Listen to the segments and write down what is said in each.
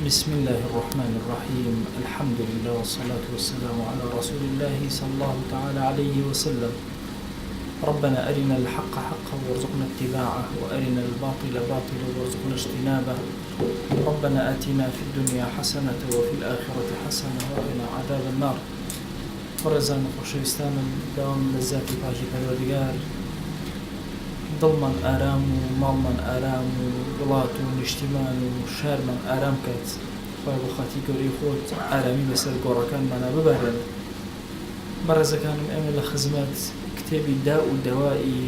بسم الله الرحمن الرحيم. الحمد لله والصلاة والسلام على رسول الله صلى الله تعالى عليه وسلم. ربنا أرنا الحق حقا وارزقنا اتباعه، وأرنا الباطل باطلا وارزقنا اجتنابه. ربنا آتنا في الدنيا حسنة وفي الآخرة حسنة وقنا عذاب النار. ورزان خوشويستان دوام لذات باقي پروردگار، دڵمان ئارام و ماڵمان ئارام و وڵات و نیشتیمان و شارمان ئارام کات. خۆی بۆ خاتی گەورەی خۆت ئارامی بەسەر گۆڕەکانمانە ببارێن. بەڕێزەکانم، ئێمە لە خزمەت کتێبی دا و دەوایی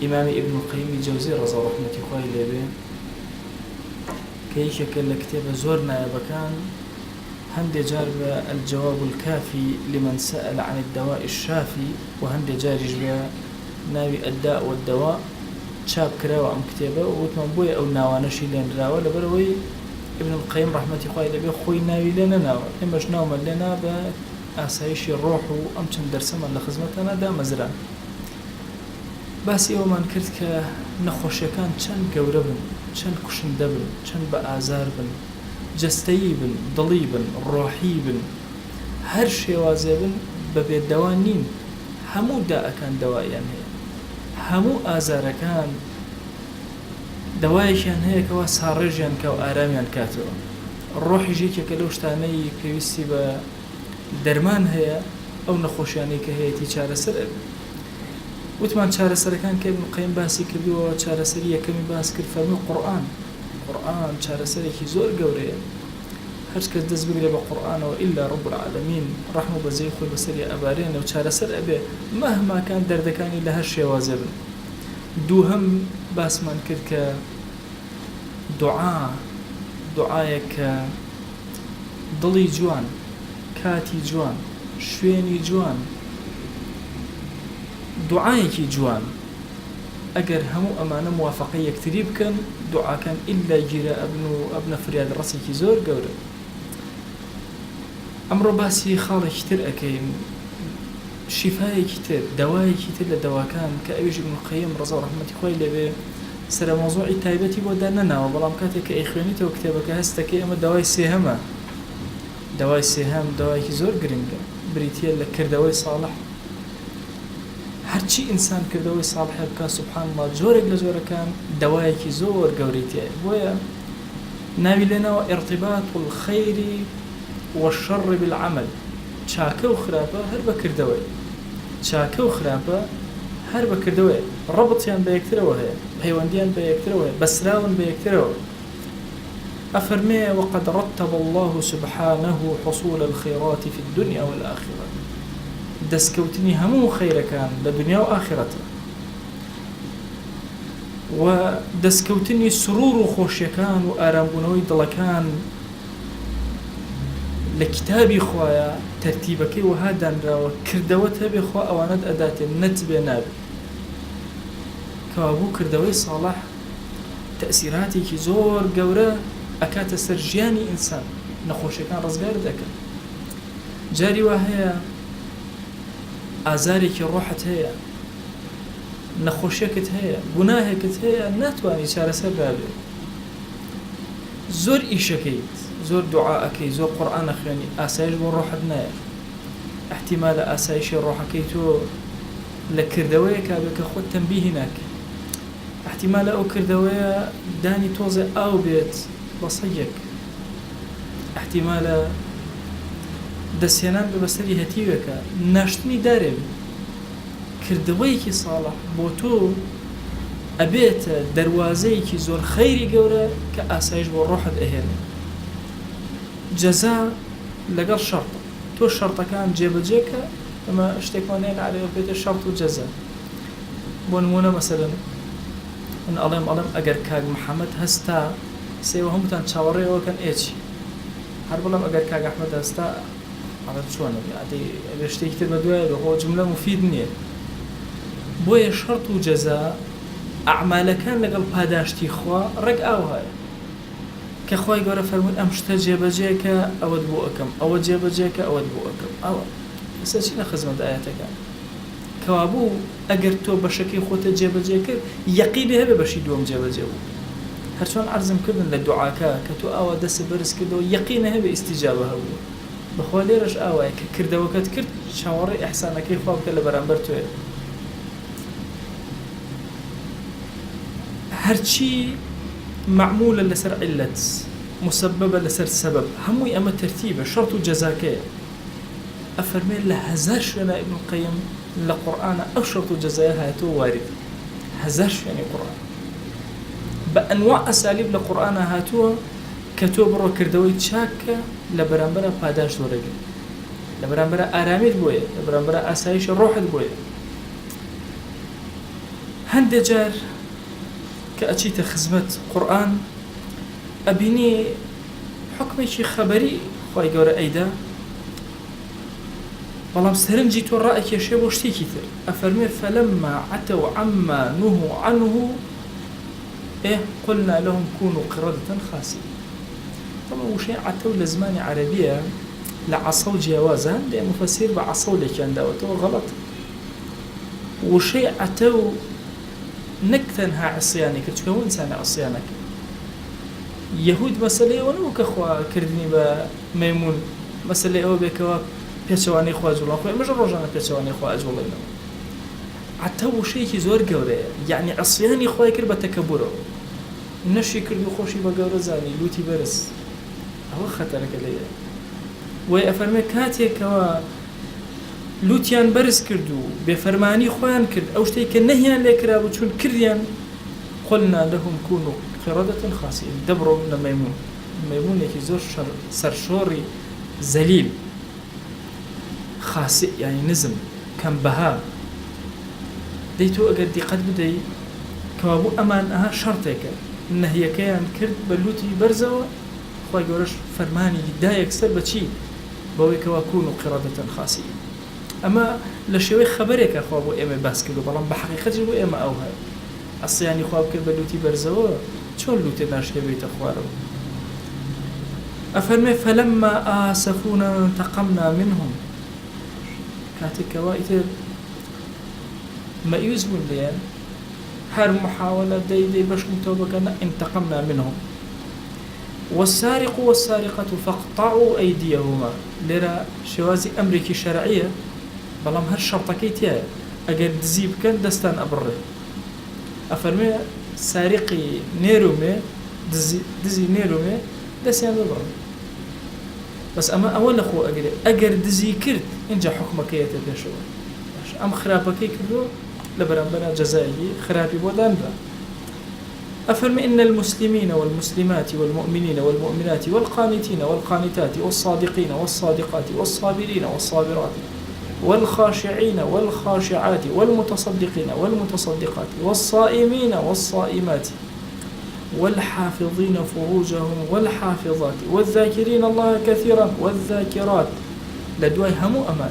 ئیمامی ئیبن القەیم جەوزی ڕەزا ڕەحمەتی خوای لێبێ، کە یەکێکە لە کتێبە زۆر نایەبەکان. هەندێک جار بە الجواب الكافي لمن سأل عن الدواء الشافي، و هەندێک جاریش بە ناوی الداء والدواء چاپ کراوە ئەم کتێبە، و وتمان بۆیە ئەو ناوانەشی لێنراوە لەبەرەوەی ئیبن القەیم ڕەحمەتی خوای لێبێ خۆی ناوی لێ نەناوە. ئێمەش ناومان لێنا بە ئاسایشی ڕۆح و ئەم چەند دەرسەمان لە خزمەتانە دامەزران. باسی ئەومان کرد کە نەخۆشیەکان چەند گەورە بن، چەند کوشندە بن، چەند بە ئازار بن، جەستەیی بن، دڵی بن، ڕۆحی بن، هەر شێوازێ بن، بەبێ دەوا نین. هەموو دائەکان دەوایان هەیە، هەموو ئازارەکان دەوایەکیان هەیە کەوا ساڕێژیان کە و ئارامیان کاتەوە. ڕۆحیش یەکێکە لەو شتانەی پێویستی بە دەرمان هەیە، ئەو نەخۆشیانەی کە هەیەی چارەسەر ئەبێ. وتمان چارەسەرەکان کە ئیبن القەیم باسی کردووە، چارەسەری یەکەمی باس کرد، فەرمووی قورئان چارەسەرێکی زۆر گەورەیە. هەر کەس دەست بگرێ بە قورئانەوە ئیلا رب العالمین ڕەحم و بەزەی خۆی بەسەری ئەبارێنە و چارەسەر ئەبێ، مەهماکان دەردەکانی لە هەر شێوازە بن. دووهەم باسمان کرد کە دوعایەک کە دڵی جوان، کاتی جوان، شوێنی جوان، دوعایەکی جوان، ئەگەر هەموو ئەمانە موافقەی یەکتری بکەن، دوعاکان ئیلا گیرە ئەبن و ئەبنە فریاد ڕەسێکی زۆر گەورە. ئەمڕۆ باسی خاڵێکی تر ئەکەین، شیفایەکی تر، دەوایەکی تر لە دەواکان کە ئەویش ئیبن القەیم ڕەزا ڕەحمەتی خوای لێبێ سەر مۆزوعی تایبەتی بۆ دانەناوە، بەڵام کاتێک کە ئەیخوێنیتەوە کتێبەکە هەستەکەی ئەمە داوای سێهەمە. داوای سێهەم داوایەکی زۆر گرنگە، بریتیە لە کردەوەی ساڵح. هەرچی ئینسان کردەوەی ساڵحە بکە، سوبحان الله، جۆرێک لە جۆرەکان دەوایەکی زۆر گەورەی تێیە. بۆیە ناوی لێناوە ئیرتیباط الخەیر والشر بالعمل. چاکە و خراپە هەر بە کردەوەی، چاکە و خراپە هەر بە کردەوەی، ڕەبطیان بە یەکترەوە هەیە، پەیوەندیان بە یەکترەوە هەیە، بەسراون بە یەکترەوە. أفرمي وقد رتب الله سبحانه حصول الخيرات في الدنيا والآخرة. دەستکەوتنی هەموو خەیرەکان لە دنیا و ئاخرەتە، و دەستکەوتنی سرور و خۆشیەکان و ئارامبوونەوەی دڵەکان لە کتابی خوایە تەرتیبەکەی وەها دانراوە. کردەوەت هەبێ خوا ئەوانەت ئەداتێن، نەتبێ نابێ. کەوابوو کردەوەی ساڵح تەئسیراتێکی زۆر گەورە ئەکاتە سەر ژیانی ئینسان، نەخۆشیەکان ڕزگار دەکەن. جاری وا هەیە ئازارێکی ڕۆحت هەیە، نەخۆشیەکت هەیە، گوناهێکت هەیە، ناتوانی چارەسەر دابێ. زۆر ئیشەکەیت، زۆر دوعاەکەی، زۆر قورئان خوێنی، ئاسایش بۆ ڕۆحت نایە. احتیمالە ئاسایشی ڕۆحەکەی تۆ لە کردەوەیەکا بێ کە خۆت تەنبیهی ناکەی. احتیمالە ئەو کردەوەیە دانی تۆزێ ئاو بێت بە سەگێک. احتیمالە دەستێنان بە بەسەری هەتیوێکە، ناشتنی دارێ بێ. کردەوەیەکی ساڵح بۆ تۆ ئەبێتە دەروازەیەکی زۆر خەیری گەورە کە ئاسایش بۆ ڕۆحت ئەهێنێ. جەزا لەگەڵ شەڕتە، تۆ شەڕتەکان جێبەجێکە. ئەمە شتێکمان هەیە عەرەبییە پێوتە شەڕت و جەزا. بۆ نمونە مەسەلەن من ئەڵێم ئەگەر کاک محەممەد هەستا سێوە هەمووتان چاوەڕێەوەکەن ئێچی، هەر بڵام ئەگەر کاک ئەحمەد هەستا عادەت چۆنە ئەبێ شتێکی تر بە دوایە بێ، خۆ جملە مفید نییە. بۆیە شەڕت و جەزا ئەعمالەکان لەگەڵ پاداشتی خوا ڕێک ئاو هەیە کە خوای گەورە فەرمووی ئەم شتە جێبەجێکە ئەوەت بۆ ئەەکەم، ئەوە جێبەجێکە ئەوەت بۆ ئەەکەم. ئەوە ئێستا چی لە خزمەت ئاەتەکان کەوابوو ئەگەر تۆ بەشەکەی خۆتە جێبەجێ کرد، یەقینی هەبێ بەشی دووەم جێبەجێ بوو. هەرچۆن عەرزم کردن لە دوعاکە کە تۆ ئاوا دەست بەرز کردەوە یەقینە هەبێ ئیستیجابە هەبوو بەخوا لێرەش ئاوایە کە کردەوەکەت کرد چاوەڕێی ئەحسانەکەی خوا بکە لە بەرامبەر تۆیە هەرچی معمولە لەسەر عیلەت مسببە لەسەر سەبەب هەمووی ئەمە تەرتیبە شەرت و جەزاکەیە ئەفەرمێت لە هەزار شوێنە ئیبن القەیم لە قورئانە ئەو شەرت و جەزایە هاتووە وارد هەزار شوێنی قورئان بە ئەنواع ئەسالیب لە قورئانە هاتووە کە تۆ بڕۆ کردەوەی چاکە لە بەرامبەرە پاداش وەرەگرت لە بەرامبەرە ئارامیت بۆیە لە بەرامبەرە ئاسایشە ڕۆحت بۆیە هەندێک جار کە ئەچیتە خزمەت قورئان ئەبینی حکمێکی خەبەری خوای گەورە ئەیدا بەڵام سەرنجی تۆ ڕائەکێشێ بۆ شتێکی تر ئەفەرمێ فەلەمما عەتەو عەمما نوهوا عنه قلنا لهم كونوا قردة خاسئين طبعا وشيء عتو لزماني عربية لعصو جوازا لأن مفسير بعصو لكان داوته غلط وشيء عتو نكتنها عصيانك تكون إنسان عصيانك يهود مسألة ونو كخوا كردني بميمون مسألة أو بكوا بيشواني خوا جولان خوا مش رجعنا بيشواني خوا جولان عتو شيء زور جوري يعني عصياني خوا يكرب تكبره نشي كردو خوشي بقورة زاني لوتي برس هو خطرك ليه ويأفرمي كاتي كوا لوتيان برس كردو بفرماني خوان كرد أو شتي كنهيان لكرابو چون كرديان قلنا لهم كونوا قردة خاسئين دبروا من ميمون يكي زور سرشوري زليل خاسئ يعني نزم كم بها ديتو أقر دي قد بدي كوابو أمان أها شرطيك نهي كيان كرد بلوتي برزوا خواهي قولش فرماني دايك سر بچي بوي كواكونوا قردة خاسئين أما لشوي خبرك خوابو إما باس كدو بلان بحقيقة جلو إما أوها الصياني خواب كرد بلوتي برزوا چون لوتي ناشي بيت أخوارو أفرمي فلما آسفونا انتقمنا منهم كاتك وائتر ما يزمون ليان هر محاولة دي باش متوبكنا انتقمنا منهم والسارق والسارقة فاقطعوا أيديهما لرا شوازي أمريكي شرعية بلام هر شرطكي تيا أجر دزيب كان دستان أبره أفرمي سارقي نيرومي دزي نيرومي دستان أبره بس أما أول أخو أجر دزي كرد إنجا حكمك يتبشوا أم خرابك كردو لبرامبنا جزائي خرابي بودان با أفرمي إن المسلمين والمسلمات والمؤمنين والمؤمنات والقانتين والقانتات والصادقين والصادقات والصابرين والصابرات والخاشعين والخاشعات والمتصدقين والمتصدقات والصائمين والصائمات والحافظين فروجهم والحافظات والذاكرين الله كثيرا والذاكرات لدواي همو أمان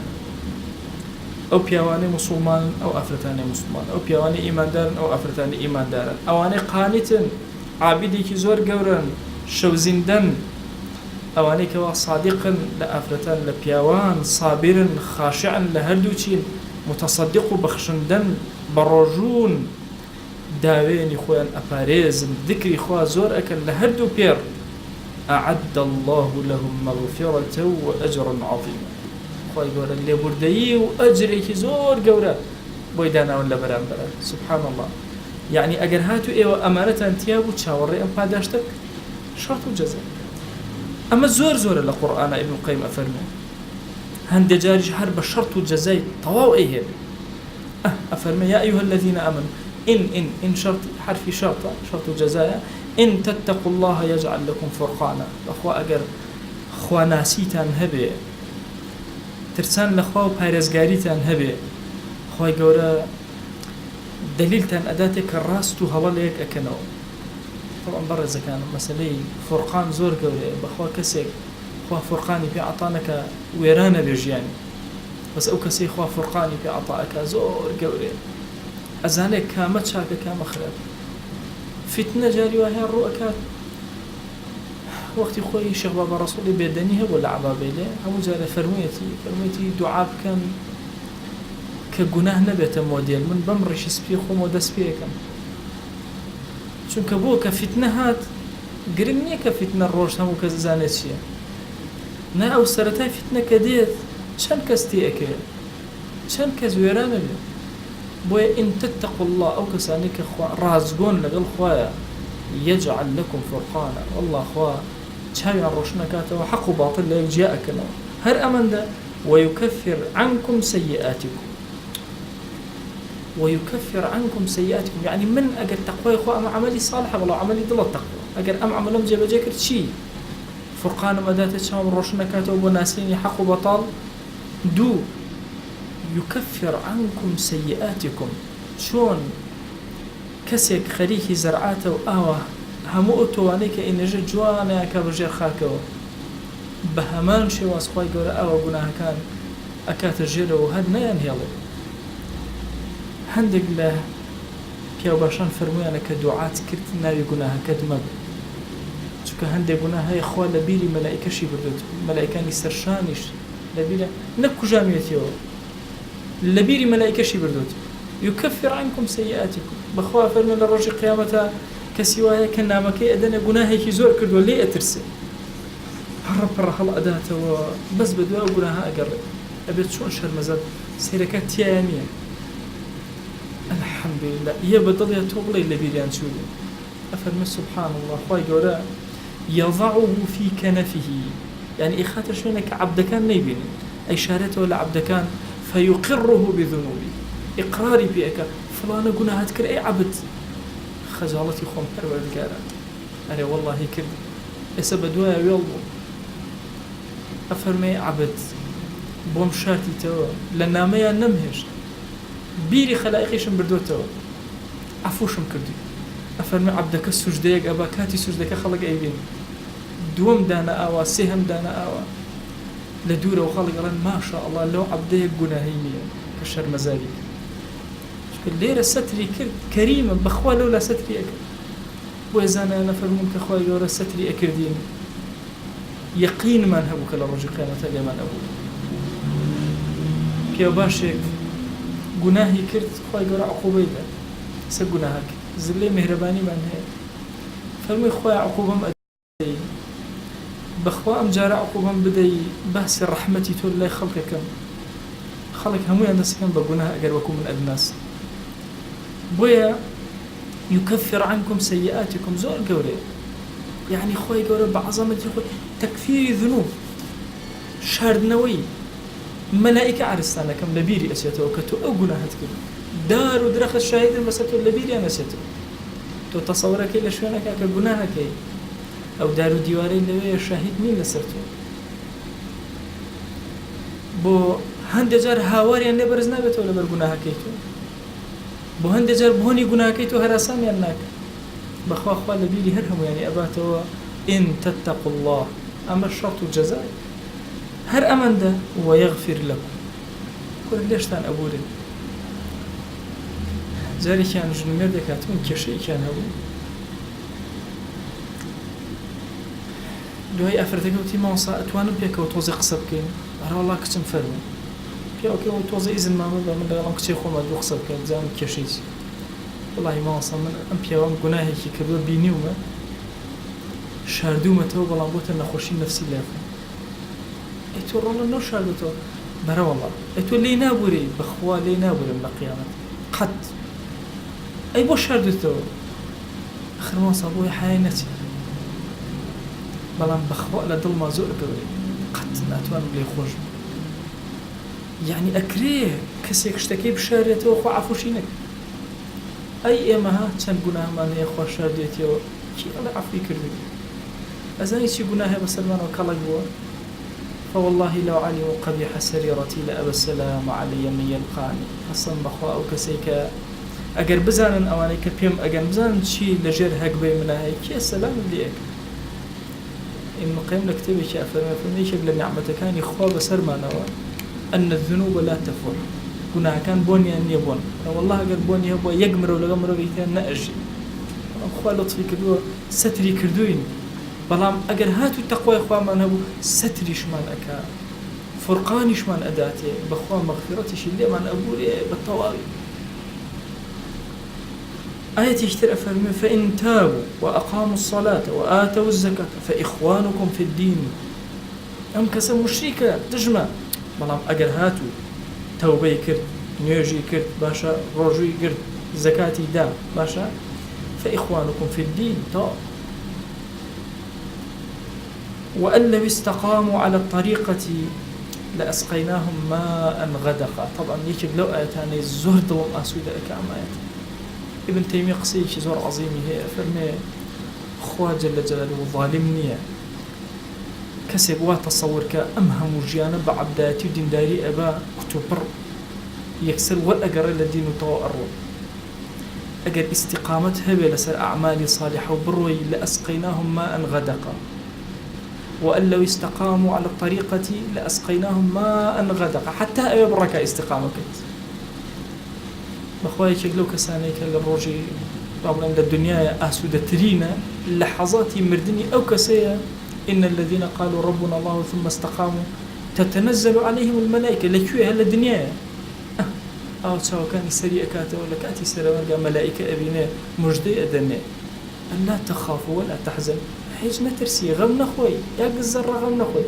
أو بيواني مسلمان أو أفرتاني مسلمان أو بيواني إيمان دارن أو أفرتاني إيمان دارن أواني قانتن عابدي كي زور قورن شو زندن أواني كوا صادقا لأفرتان لبيوان صابرا خاشعا لهردوچين متصدق بخشندن بروجون داويني خوان أباريزن ذكري خوا زور أكل لهردو بير أعد الله لهم مغفرة وأجرا عظيما خوای گەورە لێبوردەیی و ئەجرێکی زۆر گەورە بۆی داناون لە بەرامبەرە سبحان الله یعنی ئەگەر هاتو ئێوە ئەمانەتان تیا بوو چاوەڕێ ئەم پاداشتە شەرت و جەزا ئەمە زۆر زۆرە لە قورئانە ئیبن القەیم ئەفەرمێ هەندێک جاریش هەر بە شەرت و جەزای تەواو ئەیهێن ئەفەرمێ یا ئەیها الذین آمنوا إن شرط حرف شرط جزايا إن تتقوا الله يجعل لكم فرقانا أخوة أجر خواناسيتان هبه ترسان لخوا و پارێزگاریتان هەبێ خۆی گەورە دلیلتان ئەداتێک کە ڕاست و هەڵە لە یەک ئەکەنەوە طبعا بەڕێزەکانم مەسەلەی فورقان زۆر گەورەیە بەخوا کەسێک خوا فورقانی پێ عەتانەکە وێرانە بێ ژیانی بەس ئەو کەسەی خوا فورقانی پێ عەتاەکە زۆر گەورەیە ئەزانێک کامە چاکە کامە خراپ فتنە جاری وایە ڕوو ئەکات وقتی خوی شیخ بابا رسولی بدنی هبو لعبابیله همون جاره فرمویتی دعا بکن که گناه نبیت مدل من بمرش سپی خو مدس پیکم چونکە بۆ کە فیتنە هات گرنگ نییە کە فیتنە ڕۆژ هەموو کەس زانێت چییە نا ئەو سەرەتای فیتنە کە دێت چەند کەس تێئەکرێت چەند کەس وێرانە بێت بۆیە ئین تتقوا الله ئەو کەسانی کە ڕازگۆن لەگەڵ خوایە یەجعل لەکم فورقانە والله خوا چاویان ڕۆشن نەکاتەوە حەق و باڵتر لە یەک جیا ئەکەنەوە هەر ئەمەندە ويكفر عنكم سيئاتكم يعني من أجر تقوى إخوة أم عملي صالحة والله عملي ضل التقوى أجر أم عملهم جاب جاكر شيء فرقان مدات شام روشنا كاتب وناسين حق وبطال دو يكفر عنكم سيئاتكم شون كسيك خريكي زرعاته وآوه همو أتوانيك إن جد جوانا كبجير خاكو بهمان شي واسخوای گەورە ئەوە گوناهەکان ئەکاتە ژێرەوە و هەر نەیانهێڵێ هەندێک لە پیاوباشان فەرمویانە کە دوعات کرد ناوی گوناهەکەت مەبە چونکە هەندێک گوناه هەیە خوا لە بیری مەلائیکەشی بردوت مەلائیکانی سەرشانیش لە بیرە نەکوژانوێتیەوە لە بیری مەلائیکەشی بردوت يكفر عنكم سيئاتكم بەخوا فەرمێ لە ڕۆژی قیامەتە کەسی وایە کە نامەکەی ئەدەنێ گوناهێکی زۆر کردووە لێ ئەترسێ هەڕەپڕە هەڵ ئەداتەوە بەس بە دوای گوناها ئەگەڕێ ئەبێت چۆن شەرمەزار سەیرەکە تیایە نییە الحەمدولله یە بەدڵێ تۆ بڵێ لە بیریان چوو ئەفەرمێ سوبحان الله خوای گەورە يضعه في كنفه يعني إخاتر شوينك عبدكان نيبين أي شارته ولا عبدكان فيقره بذنوبه إقراري بيك فلانة قناها تكر أي عبد خجالتي خوم پروردگارا أري والله كرد إسا بدوايا ويلبو أفرمي عبد بوم شارتي تو لناميا نمهش بيري خلائقيشم بردو تو عفوشم كردي أفرمي عبدك السجديك أبا كاتي سجدك خلق أيبين دوم دانا آوا سهم دانا آوا لدورة وخلق رن ما شاء الله لو عبدك قناهيني كشر مزاري ليرة ستري كريما بخوا لولا ستري أكر وإزانا نفرمون كخوا يورا ستري أكردين يقين من هبوك لرجي قيامة اليمان أبو كيو باشك قناهي كرد خوا يورا عقوبة إذا سقناهك زلي مهرباني من هي فرمي خوا عقوبة مأدي بخوا أم جارة عقوبة بدي بحث رحمتي تول الله خلقكم خلق همو يندسكم بقناه أقر وكم من أدناس بويا يكفر عنكم سيئاتكم زور قوري يعني خوي قوري بعظمة خوي تكفير ذنوب شاردنوي ملائكة عرستانا كم لبيري أسيته وكتو أقنا هتكب دار ودرخ الشاهد المساتو لبيري أنا أسيته تو تصورك إلا شوانك أكا كي أو دار ديواري اللي الشاهد مين لسرتو بو هند جار هاواري أني برزنا بيتو لبر قناها كيتو بو هند جار بهوني قناها كيتو هراسام يناك بخوا أخوة لبيلي هرهم يعني أباتوا إن تتقوا الله أما الشرط الجزائي هر أمن ده ويغفر لكم كل ليش تان أبوري جاري كان جنمير دكاتون كشي كان هو دوای ئەفرەتەکەوتی ماوەسا ئەتوانم پێکەوە تۆزی قسە بکەین هەر وەڵا کچم فەرموو پیاوەکەەوە تۆزە ئیزن مامە بە من لەگەڵم کچی خۆمە دوو قسە بکەین جام کێشەیت وەڵی ماوەسا من ئەم پیاوەم گوناهێکی کردووە بینیومە شاردوومەتەوە بەڵام بۆتە نەخۆشی نەفسی لێفە ئەی تۆ ڕۆڵە نۆ شاردوتەوە بەرە وەڵا ئەی تۆ لێی نابووری بەخوا لێی نابوورم لە قیامەت قەت ئەی بۆ شاردوتەوە ئەخر ماوەسا بۆی حیای نەچێت بەڵام بەخوا لە دڵما زۆر گەورەی قەت ناتوانم لێ خۆش یعنی ئەکرێ کەسێک شتەکەی بشارێتەوە خوا عەفوشی نەکرد ئەی ئێمەها چەند گوناهمان هەیە خوا شاردێتیەوە کی ئەڵێ عەفوی کردی ئەزانی چی گوناه هەیە بەسەرمانەوە کەڵک بووە فوالله لو علم قبيح سريرتي لأبى السلام علي من يلقاني قسم بخوا أو كسيك أجر بزانن أواني كبيم أجر بزانن شيء لجر هك بي منها كي السلام اللي أك إنه قيم لكتبك أفرميش بلا نعمة كان يخوا بسر ما نوى أن الذنوب لا تفر كنا كان بوني أن يبون والله أجر بوني هو يجمر ولا جمر ويتان نأجي أخوا لطفي كدو ستري كردوين بلام أجر هاتو التقوى إخوان من هبو ستريش من أكا فرقانيش من أداتي بخوان مغفرتش اللي من أبوري بالطوالي آية يشتري أفرمي فإن تابوا وأقاموا الصلاة وآتوا الزكاة فإخوانكم في الدين أم كسا مشركة تجمع بلام أجر هاتو توبي كرت نيوجي كرت باشا روجي كرت زكاتي دا باشا فإخوانكم في الدين طب وأن لو استقاموا على الطريقة لأسقيناهم ماء غدقا. طبعا يجب لو آياتاني الزهر دلم أسودة كام آيات ابن تيمية قصيش زور عظيمي هي فرمي خوا جل جلاله ظالمني كسب وتصور كأمهم وجيانا بعبداتي ودين داري أبا كتبر يكسر والأقر الذين طوأروا أجر استقامتها بلسر أعمال صالحة وبروي لأسقيناهم ماء غدقا وأن لو استقاموا على الطريقة لأسقيناهم ماء غدقا حتى أبي بركة استقامة كنت بخواي كلو كساني كالروجي طبعا الدنيا أسودة ترينا لحظات مردني أو كسيا إن الذين قالوا ربنا الله ثم استقاموا تتنزل عليهم الملائكة لكوي هلا الدنيا أو سواء كان سريع كاته ولا كاتي سريع ملائكة أبينا مجدي أدنى أن لا تخافوا ولا تحزن حيج نترسي غم نخوي يا قزر غم نخوي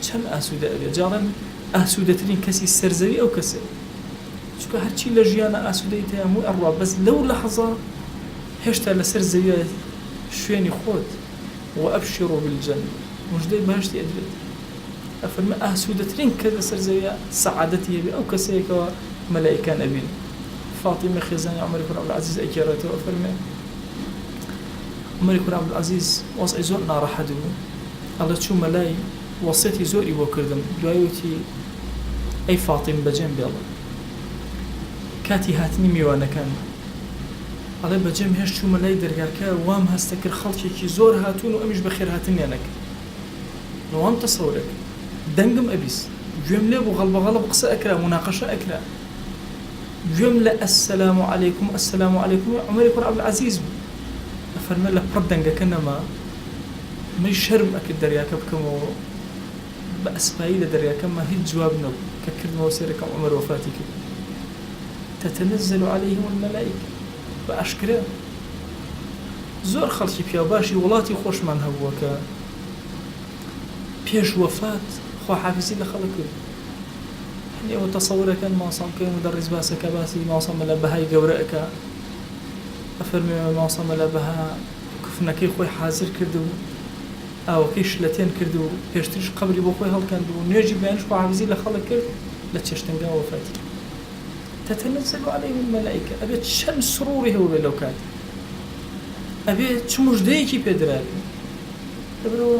كم أسودة أبي جارا أسودة ترين كسي السرزري أو كسي شو هالشي لجيانا أسودة تيامو أروى بس لو لحظة هشتا لسرزري شويني خود وأبشروا بالجنة مجدي بهشتي أدري أفرما أسودة ترين كذا سرزري سعادتي أبي أو كسي ملائكان أبين فاطمة خزاني عمر بن عبد العزيز أكيرته أفرما عمر بن عبد العزيز وصي زور نار حدو الله شو ملاي وصيتي زوري وكردم دوايوتي أي فاطمة بجنب الله كاتي هاتني ميوانا كان الله بجنب هش شو ملاي درجارك وام هستكر خلشي كي زور هاتون وأمش بخير هاتني أناك وام تصورك دنجم أبيس جملة وغلب غلب قصة أكرا مناقشة أكرا جملة السلام عليكم عمر بن عبد العزيز فرمي له بردنجا كنما مش شرم أكيد دريا كبكمو بأسبايل دريا كما هي الجواب نو ككرد موسيرك عمر وفاتك تتنزل عليهم الملائكة بأشكره زور خلشي بيا باشي ولاتي خوش من هبوكا بيش وفات خو حافظي لخلق يعني وتصورك كان ما صام كان مدرس باسك باسي ما صام لا بهاي جورئك أفرمي ما صام لا بها كفنا كي خوي حاضر كردو أو كيش لتين كردو بيشتريش قبري بخوي هل كان دو نيجي بينش خو حافظي لخلق كرد لا تشتنجا وفاتي تتنزل عليهم الملائكة أبيت شم سروري هو لو كان أبيت شموش ديكي بيدرال تبرو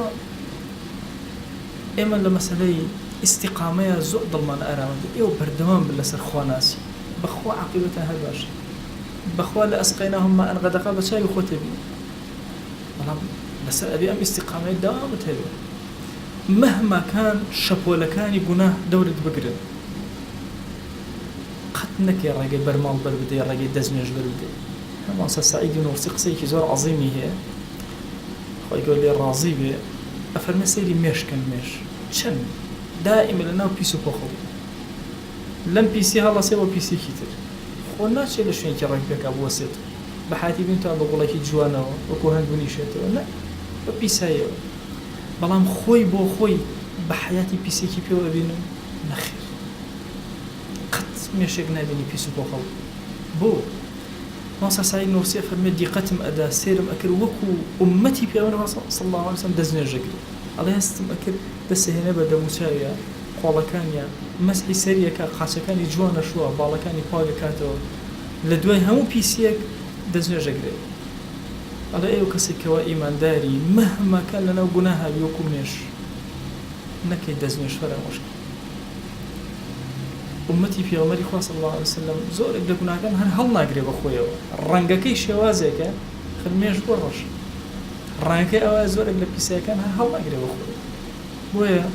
إما لمسألة استقامة زود ضمان أرامد إيو بردمان باللسر خواناسي بخوا عقيبتها هالباش بخوا لأسقيناهم ماء غدقا بشاي وخوتبي بس أبي أم استقامة دامت هذا مهما كان شبولكاني قناه دورة بقرد قتنك يا رجل برمال بربدي يا رجل دزنيش بربدي أما سعيد ونورسي قصيكي زور عظيمي هي خو يقول لي الراضي بي أفرمي سيري ميش كان ميش شن دائما لنا بيسو بخو لم بيسي هلا سيوا بيسي كتير خلنا شيء لشين كراك بك أبو وسط بحياتي بنتو أبو قولك جوانا وكوهن بنيشته لا بيسايو بلام خوي بو خوي بحياتي بيسي كي بيو أبينو نخير قط ميشك نابيني بيسو بخو بو ناصر سعيد نورسي فرمي دي قتم أدا سيرم أكر وكو أمتي بيامنا صلى الله عليه وسلم دزني الجقل الله يستم أكر دس هنا بدا مسايا قولا كانيا مسحي سريا كاقاسا كاني جوانا شوا بالا كاني باقا كاتو لدواي همو بيسيك دزني الجقل الله ايو كسي كوا إيمان داري مهما كان لنا وقناها بيوكو ميش نكي دزني شفرا مشكل أمتي في عمر خواه صلى الله عليه وسلم زور إقلا قناها كان هل ناقري بخويا رنگكي شوازيك خلميش برش رنگكي أواز زور إقلا بيسيا كان هل ناقري بخويا بويا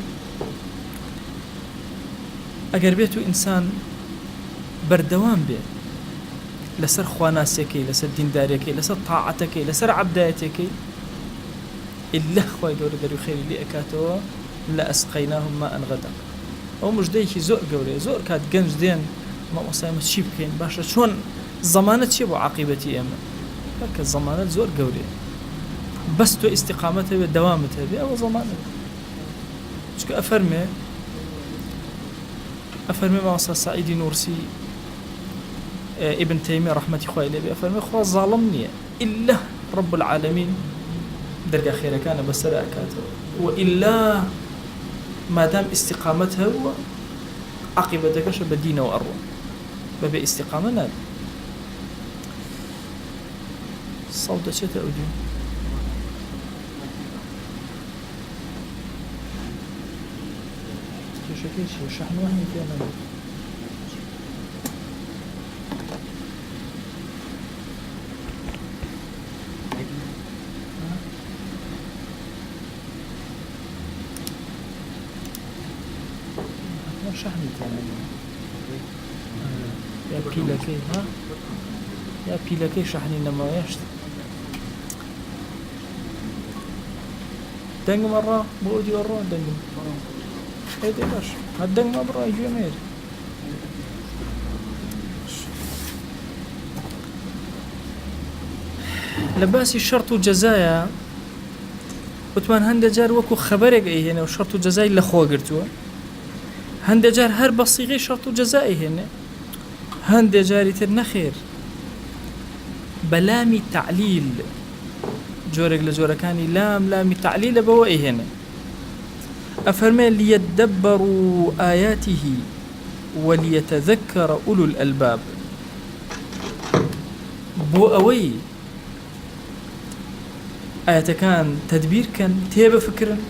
أقر بيتو إنسان بردوان بي لسر خواناسيكي لسر دينداريكي لسر طاعتكي لسر عبدايتكي إلا خواه دور دريو خيري لي أكاتوا لأسقيناهم ماء غدق أو مش دايكي زور قوري زور كات جنج دين ما أصلا مش شيب كين باشا شون زەمانەت چیە بۆ عاقیبەتی ئێمە؟ بەکە زەمانەت زۆر گەورەیە، بەس تۆ ئیستیقامەت هەبێ دەوامت هەبێ ئەوە زەمانەت. چونکە ئەفەرمێ مامۆستا سعیدی نورسی ابن تەیمیە ڕەحمەتی خوای لێبێ ئەفەرمێ خوا زاڵم نییە ئیلا رب العالمین دەرگا خێرەکانە بەسەر ئاکاتەوە وئیلا مادام ئیستیقامەت هەبووە عاقیبەتەکەشە بە دینەوە ئەڕوە بەبێ ئیستیقامە نابێ. سەڵ دەچێتە ئەو دین کێشەکەی چیە؟ شەحن وەهمی پێ نەبێت. شحنی پێ نەبێت یا پیلەکەی یا پیلەکەی شەحنی نەمایەشت دەنگم ئەڕا بۆ ئەو دیوە ڕۆ دەنگم هەیدێ باش هەر دەنگمە بڕای گوێمێر لە باسی شەرت و جەزایە وتمان هەندێک جار وەکو خەبەرێک ئەیهێنێ و شەرت و جەزای لە خۆ گرتووە، هەندێک جار هەر بە سیغەی شەرت و جەزا ئەیهێنێ، هەندێک جاری تر نەخێر بە لامی تعلیل جۆرێک لە جۆرەکانی لامی تعلیلە بەوە ئەیهێنێ. ئەفەرمێ لیەدەبەڕوا ئایاتیه وەلیەتەذەکەرە ئولو الئەلباب بۆ ئەوەی ئاەتەکان تەدبیرکەن تێبفکرن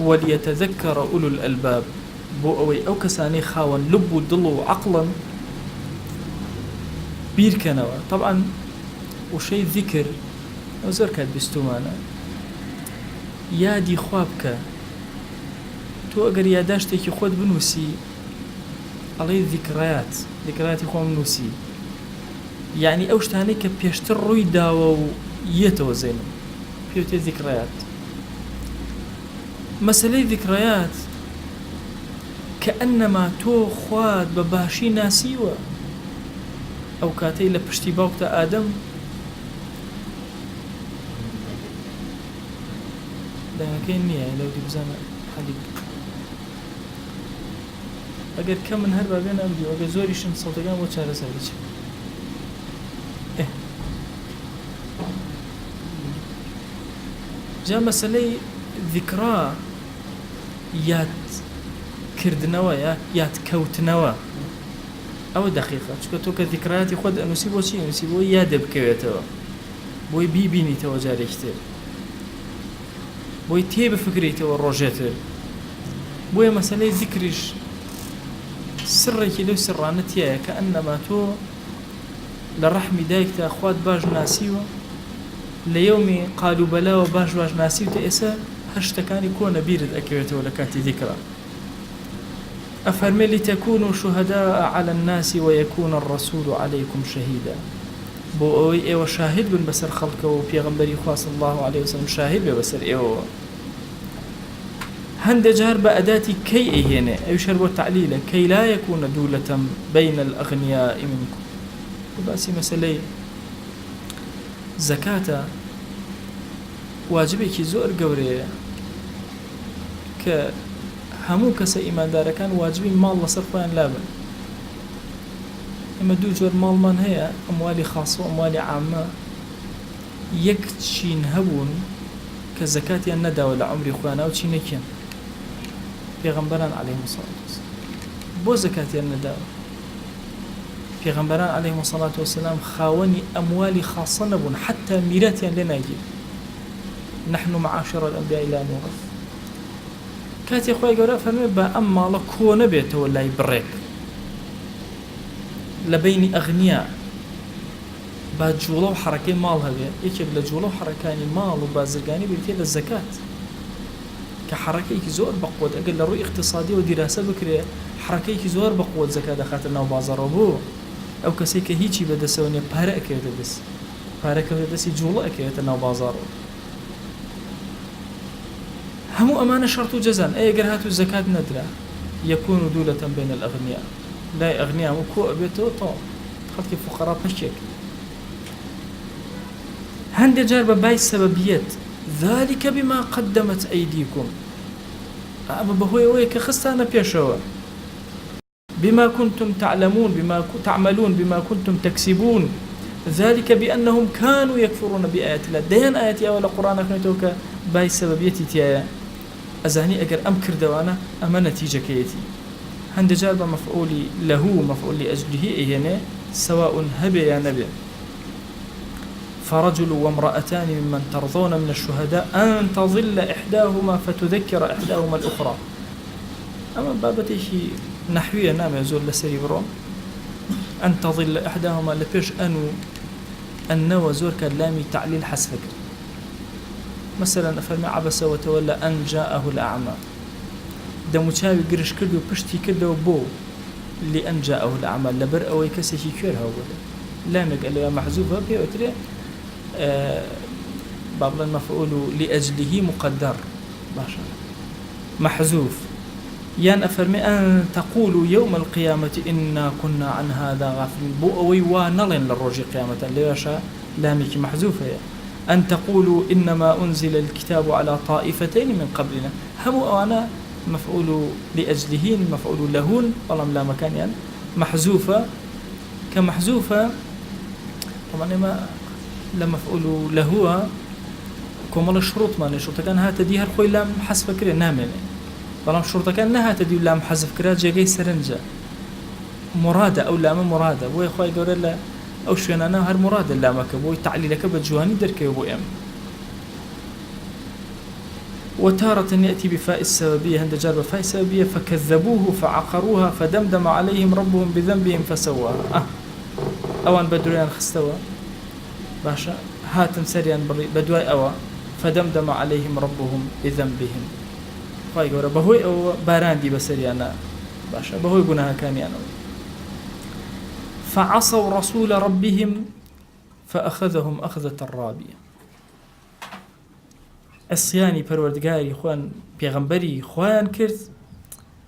وەلیەتەذەکەرە ئولو الئەلباب بۆ ئەوەی ئەو کەسانەی خاوەن لب و دڵ و عەقڵن بیرکەنەوە. طبعاً وشەی ذیکر ئەو زۆر کات بیستومانە یادی خوا بکە. تۆ ئەگەر یادداشتێکی خۆت بنووسی ئەڵێ ذیکرایاتی خۆم نووسی، یعنی ئەو شتانەی کە پێشتر ڕووی داوە و یەتەوە زێنم پێوتێ ذیکرایات. مەسەلەی ذیکرایات کە ئەنەما تۆ خوات بە باشی ناسیوە ئەو کاتەی لە پشتی باوکتە ئادەم دەنگەکەی نییە لەودی بزانە حەلی ئەگەر کە من هەر بابێن ئەمدی ئەگەر زۆریشن سەڵتەکان بۆ چارەسەر بچێت. جا مەسەلەی ذیکرا یادکردنەوە یادکەوتنەوە ئەوە دەقیقە، چونکە تۆ کە ذیکرایاتی خۆت ئەنووسی بۆچی ئەنووسی بۆی یادە بکەوێتەوە، بۆی بیبینیتەوە جارێکی تر، بۆی تێبفکریتەوە ڕۆژێتر. بۆیە مەسەلەی ذیکریش سڕێکی لەو سڕانە تایە کە ئەنەما تۆ لە ڕەحمی دایکتا خوات باش ناسیوە لە یەومی قالو بەلاوە باش ناسیوتە ئێستا هەر شتەکانی کۆنە بیرت ئەکەوێتەوە لە کاتی ذیکرا. ئەفەرمێ لتەکونوا شوهەداء عەلى الناس ويكون الرسول عليكم شهيدا بۆ ئەوەی ئێوە شاهد بن بەسەر خەڵکەوە و پێغەمبەری خوا صلی الله عليه وسلم شاهد بێ بەسەر ئێوە. هەندێک جار بە ئەداتی کەی ئەیهێنێ ئەویش هەر بۆ تعلیلە کەی لا يكون دولة بين الأغنياء منكم. باسی مەسەلەی زەکاتە واجبێکی زۆر گەورەیە کە هەموو کەسە ئیماندارەکان واجبی ماڵ لەسەر خۆیان لابن. ئێمە دوو جۆر ماڵمان هەیە، ئەموالی خاص و ئەموالی عامە. یەک چین هەبوون کە زەکاتیان نەداوە لە عومری خۆیانە و چینێکیان پێغەمبەران عەلەیهیمو سەڵاتو وەسەلام بۆ زەکاتیان نەداوە. پێغەمبەران عەلەیهیمو سەڵاتو وەسەلام خاوەنی ئەموالی خاصە نەبوون، حتا میراتیان لێ ناگیر. نحن معاشر الأنبیاء لا نورث. کاتی خۆی گەورە فەرمێ بە ئەم ماڵە کۆ نەبێتەوە لای بڕێک لە بینی ئەغنیا، با جوڵە و حەرەکەی ماڵ هەبێ. یەکێک لە جوڵە و حەرەکانی ماڵ و بازرگانی بێتێ لە زەکات کە حەرەکەیەکی زۆر بەقوت ئەگەر لە ڕووی اقتصادی و دیراسە بکرێ حەرەکەیەکی زۆر بەقوت زەکات دەخاتە ناو بازاڕەوە. بۆ ئەو کەسێک کە هیچی بەدەستەوە نیە پارە ئەکەوێتە دەست، پارەکەوێتە دەستی جوڵە ئەکەوێتە ناو بازاڕەوە. هەموو ئەمانە شەرت و جەزان. ئەگەر هاتوو زەکات نەدرا يكون دولة بين الأغنياء لای ئەغنیا و کۆ ئەبێتەوە تەواو خەڵکی فوقەڕا پشتێک هەندێک جار بە بای سەبەبیەت ذلك بما قدمت أيديكم ئەمە بەهۆی ئەوەیە کە خستانە پێشەوە بما كنتم تعلمون بما تعملون بما كنتم تكسبون ذلك بأنهم كانوا يكفرون بآيات الله ديان آياتي أولا قرآن أخنيتوك باي سببيتي تيايا أزاني أقر أم كردوانا أما نتيجة كيتي هند جار مفعولي له مفعول لأجله إيهنه سواء هبي يا نبي فرجل وامرأتان ممن ترضون من الشهداء أن تظل إحداهما فتذكر إحداهما الأخرى أما بابتي نحوية نام يزول لسري بروم أن تظل إحداهما لبيش أنو زور كلامي تعليل حسفك مثلا أفرمي عبس وتولى أن جاءه الأعمى دموشاوي قرش كردو بشتي كردو بو لأن جاءه الأعمى لبر أو يكسشي كيرها ولا لامك اللي محذوفة بيوتري بابلا مفعول لأجله مقدر باشا محذوف يان أفرمي أن تقولوا يوم القيامة إنا كنا عن هذا غافلين بو أوي وانلين للرجي قيامة ليشا لامك محذوفة أن تقولوا إنما أنزل الكتاب على طائفتين من قبلنا هم أنا مفعول لأجلهين مفعول لهون والله لا مكان يعني محذوفة كمحذوفة طبعا ما لمفعول لهو كمال الشروط ما الشروط كان هات دي هالخوي لام حسب كره نامنه بلام شرطة كان نها تدي لام حذف كره جاي سرنجة مرادة أو لام مرادة بوي خوي يقول له أو شو أنا هر مرادة لامك بوي تعليلك بجواني دركي بوي أم وتارة يأتي بفاء السببية عند جار بفاء السببية فكذبوه فعقروها فدمدم عليهم ربهم بذنبهم فسواها أوان بدريان خستوى باشا هاتم سريان بدواي أوا فدمدم عليهم ربهم بذنبهم خواهي قورا بهوي أو باراندي بسريانا باشا بهوي قناها كانيانا فعصوا رسول ربهم فأخذهم أخذة الرابية عصياني پروردگاري خوان پیغمبري خوان كرد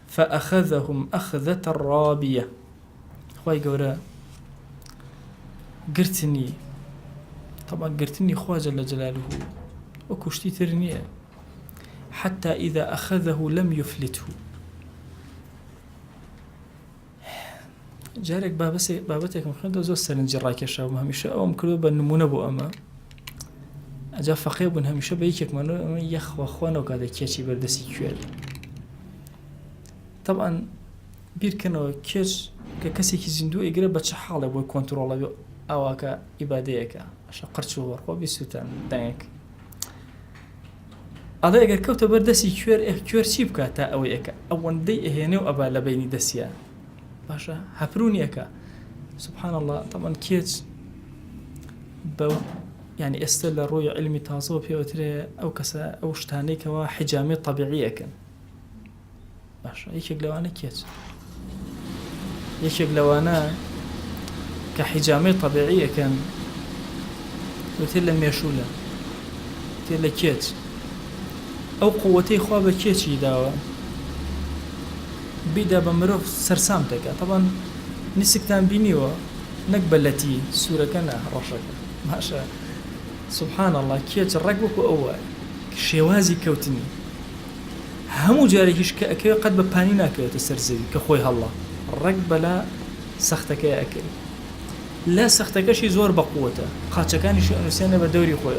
فأخذهم أخذة الرابية خواهي قورا قرتني طبعا قرتني خواه جل جلاله وكشتي ترنيه حتى إذا أخذه لم يفلته جارك بابتك مخندو زو سرنجي راكشا وهميشه أو مكلو بنمونه بو أما أجا فقيب همیشه به یکیک منو یخ و خوانو کاده کیچی بردسی کوێر طبعا بیرکەنەوە کێچ کە کەسێکی زیندوو ئیگرە بە چه حاڵێ بۆی کۆنتڕۆڵە بێ ئەواکە ئیبادەیەکە ئەشە قرچ و وەرخۆ بیسووتان دەنگێک ئەڵێ ئەگەر کەوتە بەردەسی کوێر کوێر چی بکات تا ئەوەی ئەکە ئەوەندەی ئەهێنێ و ئەبا لە بینی دەسیە باشە هەپرونی ئەکە سبحان الله طبعا کێچ بەو يعني استل روي علمي تازو بيوتري او كسا او شتاني كوا حجامي طبيعيه كان باش يشق لوانا كيت يشق لوانا كحجامي طبيعيه كان وتلا ميشولا تلا كيت او قوتي خوابه كيتشي داوا بيدا بمروف سرسامتك طبعا نسكتان بينيوا نقبلتي سوره كان رشك ماشا سبحان الله كيت الرقبك أول شوازي كوتني همو جاريش كأكل قد بباني ناكل تسرزي كخوي هلا الرقبة لا سختك يا أكل لا سختك شي زور بقوته قاتش كان شيء نسينا بدوري خوي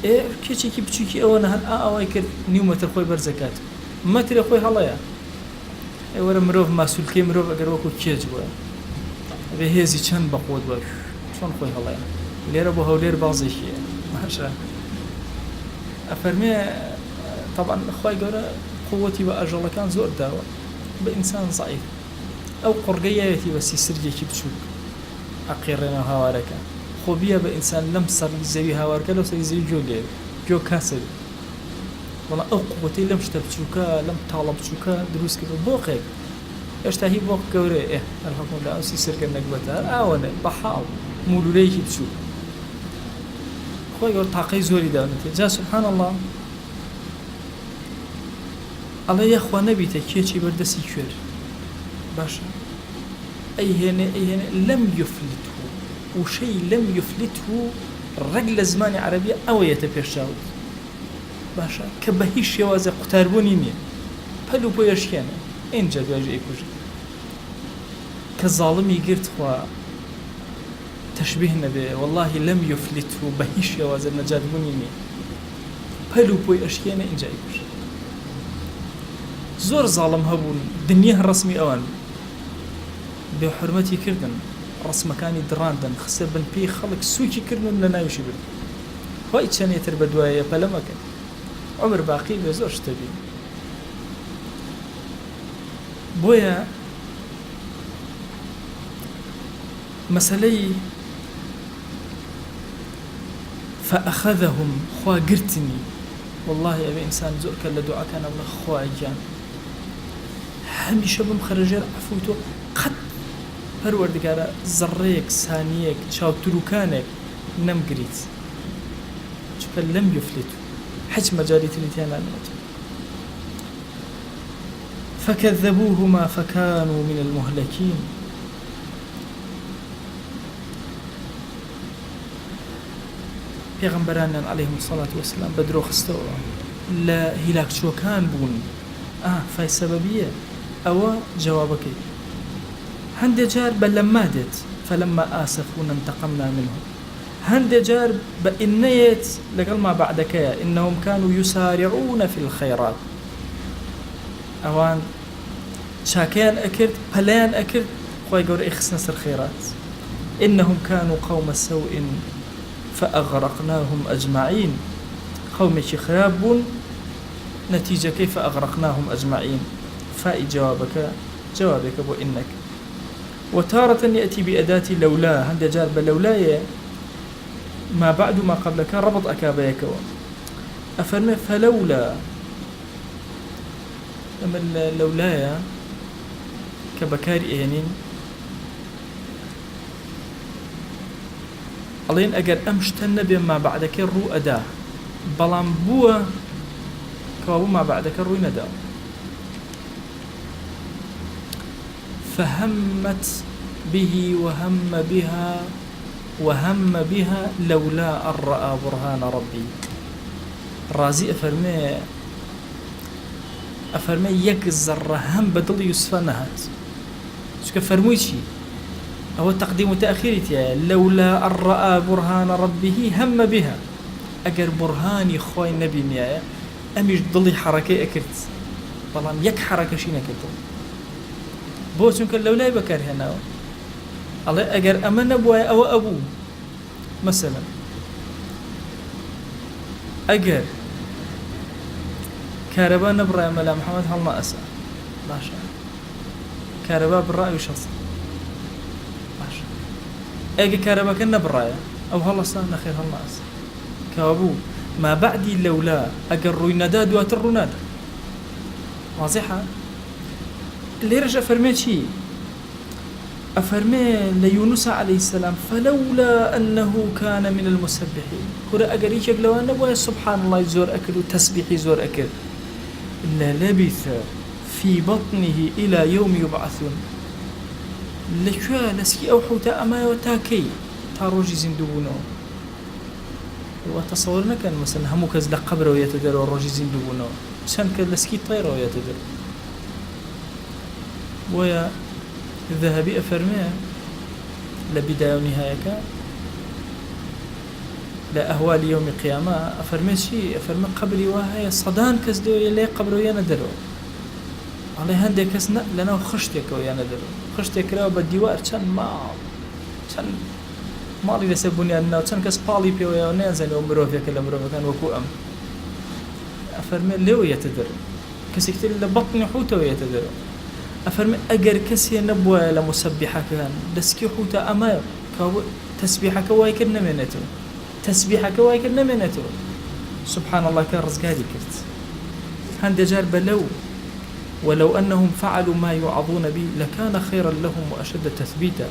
إيه كيتشي كي بتشيكي أنا هل أواي كر نيومة الخوي برزكات ما تري خوي هلا يا إيه ورا مروف ما سلكي مروف أجر وكو كيج بوا بهذي كان بقوت بوا شلون خوي هلا ليرة بو هولير بعضي شيء ماشا أفرمي طبعا خوي قرا قوتي وأجل كان زور داوا بإنسان ضعيف أو قرقياتي بس يسرجي كي بتشوك أقيرنا هوارك خوبيا بإنسان لم صار زي هوارك لو صار زي جو كاسل والله أو قوتي لم شتبتشوكا لم طالب تشوكا دروس كده بوقك اشتهي بوق قوري إيه الحكم لا أسي سرقة نقبتها أولا بحاول مولوليك بشوك خوي يقول طاقي زوري داونتي جا سبحان الله الله يا اخوان نبيته كيچي بردسي كوير باشا ئەیهێنێ لەم یفلته وشەی لەم یفلته ڕەگ لە زمانی عەرەبیە ئەوەیەتە پێشچاوت باشە کە بە هیچ شێوازە قوتاربوونی نییە پەل و پۆیەشکێنە اینجا دوایژە ئەیکوژێت کە زاڵمی گرت خوا تەشبیه نەبێ واللهی لەم یفلته بە هیچ شێوازە نەجاتبوونی نییە پەل و پۆی ئەشکێنە اینجا ئەیکوژێت زۆر زاڵم هەبوون دنیا ڕسمی ئەوان بێ حورمەتی کردن ڕسمەکانی دڕاندن خسە بن پێی خەڵک سووکی کردن لە ناویشی برد وای چەندێتر بە دوایە پەلەمەکە عمر باقی بێ زۆر شتە بی بۆیە مەسەلەی فأخذهم خوا گرتنی والله ئەوێ ئینسان زۆر کە لە دوعاکانە بڵێ خوای گیان هەمیشە بم خەرەژێر عەفوی تۆ قەت پەروەردگارە زەڕەیەک سانیەک چاوتروکانێک نەمگریت چونکە لەم یفلته هیچ مەجالی تری تیان نانێت فكذبوهما فكانوا من المهلكين پێغەمبەرانیان عەلەیهیم الصەلاة وەسەلام بە درۆ خستەوە لە هیلاکچۆکان بوون فای سەبەبیە ئەوە جوابەکەی هەندێک جار بە لەمما دێت فلما آسفونا انتقمنا منهم هەندێک جار بە ئینەیەت لەگەڵ ما بعدەکەیە إنهم كانوا يسارعون في الخيرات ئەوان چاکەیان ئەکرد پەلەیان ئەکرد خۆی گەورە ئەیخستنە سەر خێرات إنهم كانوا قوم سوء فأغرقناهم أجمعين قومێکی خراپ بوون نەتیجەکەی فأغرقناهم أجمعين فائی جوابێکە بۆ إنك وتارة يأتي بأداة لولا هەندێک جار بە لەولایە ما بعد ما قبلك ربط أكابيكوا أفرمي فلولا أما لولايا كبكاري يعني ألين أجر أمشتن بما بعدك الرو أدا بلام بوا كوابو ما بعدك الرو ندا فهمت به وهم بها لولا أن رأى برهان ربي رازي أفرمي يك الزرة هم بدل يوسف نهات شو فرموي شي أو تقديم وتأخيرتي لولا أن رأى برهان ربه هم بها أجر برهاني خوي نبي نيا أمش ضلي حركة أكرت طالما يك حركة شي نكرت بوسون كل لولا بكر هنا الله أجر أمن أبوي أو أبو مثلا أجر كهرباء نبرة ملا محمد هالما أسا ماشا كهرباء بالرأي شخص ماشا أجر كهرباء كنا بالرأي أو هلا صار خير هالما أسا كابو ما بعدي لولا أجر رويناداد واتروناد واضحة اللي رجع فرمي شيء أفرمي ليونس عليه السلام فلولا أنه كان من المسبحين كرة أجريك لو أنه سبحان الله زور أكل وتسبيحي زور أكل إلا لبث في بطنه إلى يوم يبعثون لكوا لسكي أو حوتا أما وتاكي تاروجي زندوبونه وتصورنا كان مثلا همو كز لقبره ويتدر وروجي زندوبونه شان كلسكي طيره ويتدر ويا الذهبي أفرمي لبداية ونهاية لا أهوال يوم القيامة أفرمي شيء أفرمي قبلي وهي صدان كزدو يلي قبره يندرو على هندي كسنا لنا خشتك ويندرو خشتك راو بالديوار كان مالي لسبوني أنه كان كس بالي بيو يا نازل ومروفيا كلا مروفيا كان وكو أم أفرمي لو يتدر كسكتير لبطن حوته ويتدرو أفرمي أجر كسي نبوة لمسبحة كان دسكي حوتا أما تسبيحك وايكر نمينته تسبيحك وايكر نمينته سبحان الله كان رزقادي كرت هند جار بلو ولو أنهم فعلوا ما يوعظون به لكان خيرا لهم وأشد تثبيتا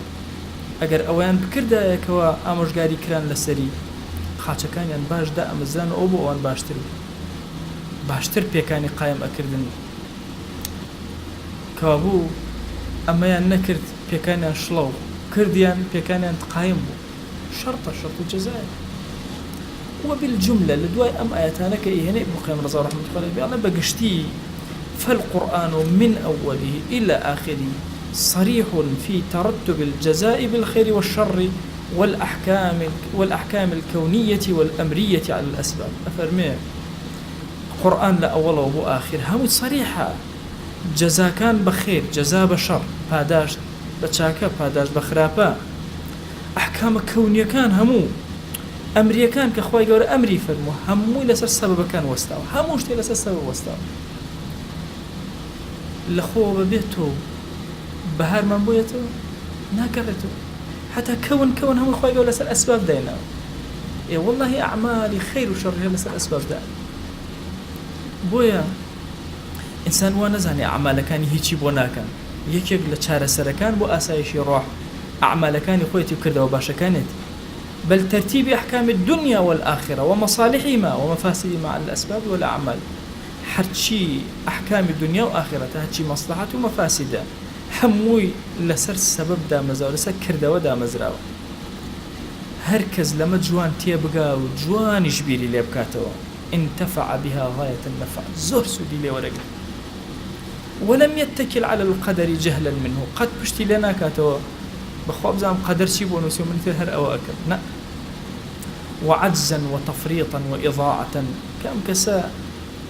أجر أوان بكردا يكوا أمش قاري كران لسري خاطر كان ين باش دا أمزان أوبو وان باشتر بيكاني قايم أكردن كابو أما ين نكرت پێکانیان شڵەو کردیان پێکانیان قایم بوو شەرتە شەرت و جەزایە وبالجملة لدواي أم آياتانك إيهنئ ابن القيم رضي الله عنه بيانا بقشتي فالقرآن من أوله إلى آخره صريح في ترتب الجزاء بالخير والشر والأحكام الكونية والأمرية على الأسباب أفرمي القرآن لأوله وآخر هم صريحة جزاء كان بخير جزاء بشر پاداش بچاكا پاداش بخرابا أحكام كونية كان همو أمريكا كان كخواي قول أمري فرمو همو لسر سبب كان وستاو هموش تي لسر سبب وستاو لخوه ببيتو بهار من بويتو ناقرتو حتى كون همو خواي قول لسر أسباب دينا إيه والله أعمالي خير وشر لسر أسباب دينا بويا إنسان وانزاني أعمال كان هيجي بوناكن يكيك لچارە سەرەکان بۆ ئاسایشی ڕۆح ئەعمالەکانی خۆیەتی کردەوە باشەکانت بل ترتيب أحكام الدنيا والآخرة ومصالحهما ومفاسدهما على الأسباب والأعمال هرشي أحكام الدنيا وآخرة هرشي مصلحة ومفاسدة هموي لسر سبب دامزا ولسر كردوا دامزراو هركز لما جوان تيبقى وجوان جبيري ليبكاتوا انتفع بها غاية النفع زور سودي لي ورقل ولم يتكل على القدر جهلا منه قد بشتي لنا كاتوا بخواب زام قدر شيبون وسيوم مثل هر أواكب لا وعجزا وتفريطا وإضاعة كم كسا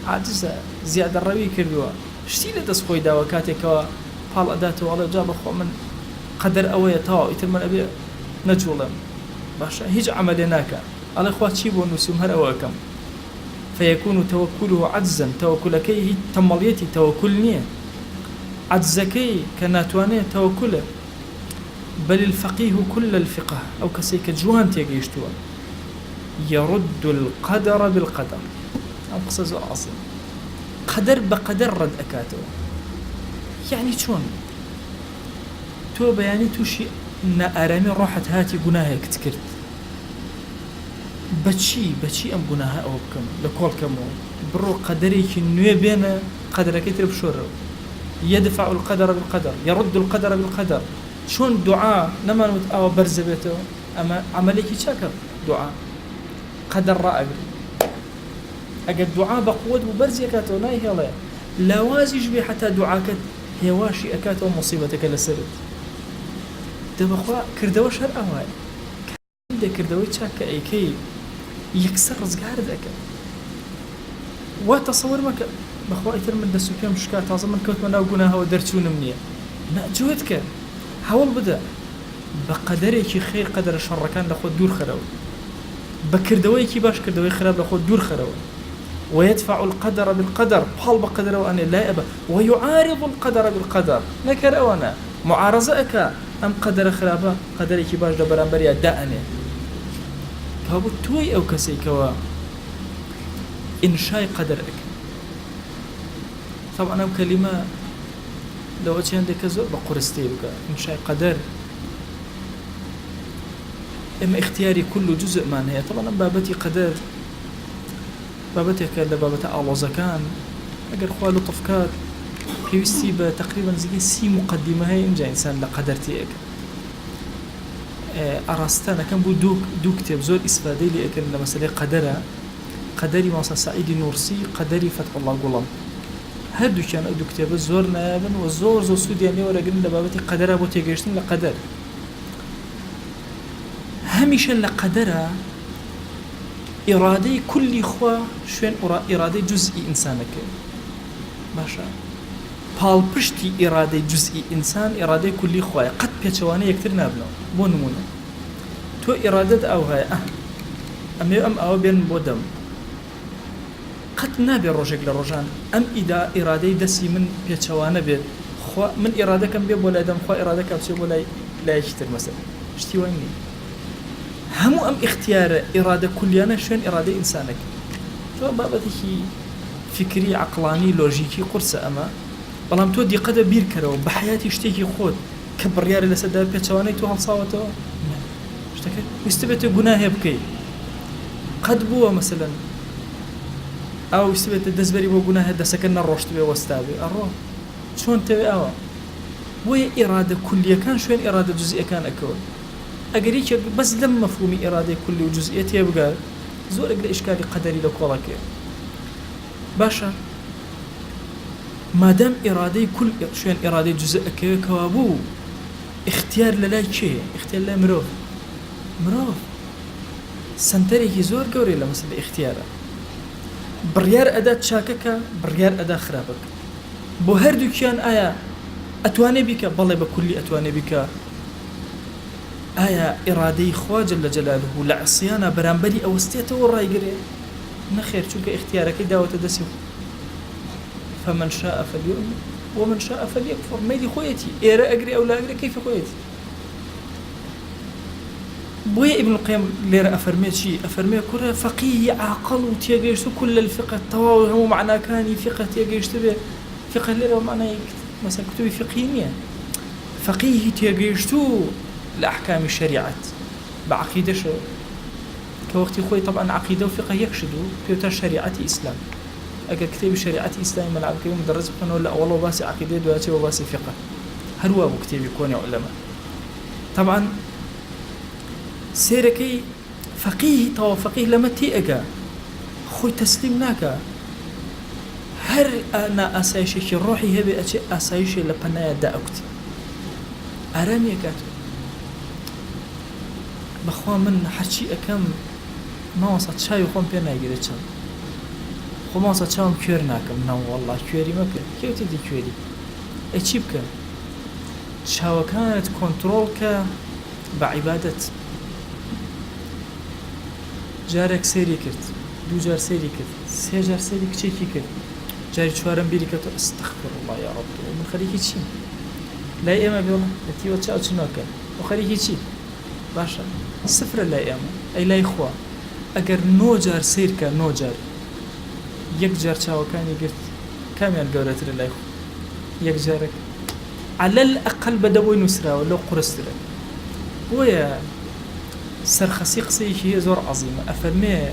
عجزة زيادة الروي كردوا شتي لدسخوي داوكاتك وقال أداته والله جاب أخو من قدر أوية تاو يترمن أبي نجولا باشا هيج عملناك على أخوات شيبون وسيوم هر أواكب فيكون توكله عجزا توكلكيه تمليتي توكلنيه عجزكي كناتوانيه توكله بل الفقيه كل الفقه أو كسيك جوان تيجيشتوا يرد القدر بالقدر أو قصص عظيم قدر بقدر رد أكاته يعني شون توبة يعني توشي نأرامي روحت هاتي قناهك تكرت بچي أم قناها أو بكم لكل كمو برو قدري كنوي بين قدرك يترب شره يدفع القدر بالقدر يرد القدر بالقدر شون دعاء نما نوت أو برزبته أما عملك شاكر دعاء قدر رأي أجد دعاء بقوة وبرزي كاتو ناي هلا لا وازج بي حتى دعاءك هي واشي أكاتو مصيبتك لسرت دبخوا كردوش هر أهواي كده كردوي شاكا أي كي يكسر رزقار ذاك وتصور ما بخوا يتر من دسوكيا مشكات تعظم من كوت من أوجناها ودرتون منية ما جودك حاول بدا بقدرك خير قدر الشر كان لخود دور خرو بكردويك باش كردوي خراب لخود دور خرو ويدفع القدر بالقدر بحال بقدر وأنا لا أبا ويعارض القدر بالقدر نكر أوانا معارضتك أم قدر خرابة قدرك باش دبران بريا دأني كابو توي أو كسيكوا إنشاء قدرك طبعا أنا كلمة لو أتي عندك زور بقرستي بك إنشاء قدر إما اختياري كل جزء ما هي طبعا بابتي قدر بابتي كلا بابتي أعلى أجر خوالو طفكات بيوستي تقريبا زي سي مقدمة هي إنجا إنسان لقدرتي أراستانا كان بو دوك كتاب زور إسفادي لي أكن لمسألة قدري مصا سعيد نورسي قدري فتح الله قلم هردو كان أدو كتاب زور نابن وزور زور سودياني ورقن لبابتي قدر أبو تيجيشتن لقدر هميشا لقدر إرادي كل إخوة شوين إرادي جزئي إنسانك باشا پال پشتی إرادي جزئي إنسان إرادي كل إخوة قد بيتشواني يكتر نابنو بو نمونه تو إرادة أو هاي أم أو بين بودم قد نابي روجك لروجان أم إذا إرادي دسي من بيتشوانا بيت خوا من إرادة كم بيب ولا دم خوا إرادة كم شيء ولا لا يشتر مثلا اشتي ويني همو أم اختيار إرادة كليانا شون إرادة إنسانك تو بابتي فكري عقلاني لوجيكي قرصة أما بلام تو دي قد بير كرو بحياتي اشتيكي خود كبريار لسدا بيتشواني تو هالصاوتو اشتكي يستبت جناه بكي قد بوا مثلا أو يستبت الدزبري بو جناه هذا سكننا الرشد بوستابي الروح شون تبي أوا بۆیە ئێرادە کولیەکان شوێن ئێرادە جوزئیەکان ئەکەون ئەگەر یەکێک بەس لەم مەفهومی ئێرادەی کولی و جوزئیە تێبگات زۆرێک لە ئیشکالی قەدەری لە کۆڵەکەیە باشە مادام ئێرادەی کول شوێن ئێرادەی جوزئ ئەکەوێت کەوا بوو اختیار لە لای کێیە اختیار لای مرۆڤ سنتەرێکی زۆر گەورەی لە مەسەلە اختیارە بڕیار ئەدا چاکەکە بڕیار ئەدا خراپەکە بۆ هەردووکیان ئایا ئەتوانێ بیکە بەڵێ بە کولی ئەتوانێ بیکە ئایا ئێرادەی خوا جەل جەلاله لە عسیانە بەرامبەری ئەوەستێتەوە ڕایگرێ نەخێر چونکە اختیارەکەی داوەتە دەستی فمن شاء فليؤمن ومن شاء فليكفر ميلي خويتي إيرا أجري أو لا أجري كيف خويتي بويا ابن القيم ليرا أفرمي شيء أفرمي كره فقيه عاقل وتيجيشتو كل الفقه التواضع هو معناه كاني فقه تيجيشتو به فقه ليرا معناه مثلا كتب فقهية فقيه تيجيشتو لأحكام الشريعة بعقيدة شو كوقت خوي طبعا عقيدة وفقه يكشدوا في شريعة إسلام أجل كتاب شريعة إسلام ملعب كيوم مدرس بخنا ولا والله باسي عقيدة دواتي وباسي فقه هل هو أبو كتاب يكون علماء طبعا سيركي فقيه طو فقيه لما تيجا خوي تسليم ناكا هر أنا أسايشي روحي هبي أشي أسايشي لبنايا داوكت أرامي كاتو بخوا من حرشي أكم ما وصلت شاي وخون بينا يجري شام خماسة شام كير ناكم نو والله كيري مكة كيف تدي كيري أشيب كا شاو كانت كنترول كا بعبادة جارك سيري كرت دو جار سيري كرت سي جار سيري كتشيكي كرت جاري شوارم بيري كتو استغفر الله يا رب ومن خليكي تشي لا إيما بيولا التي وتشاو تشنوكا وخليكي تشي باشا صفر لا إيما أي لا إخوة أجر نو جار سيركا نو جار يك جار شاوكاني قلت كاميان قولت لله يك جارك على الأقل بدوي نسرة ولو قرسترة ويا سرخسي قصيشي زور عظيمة أفرمي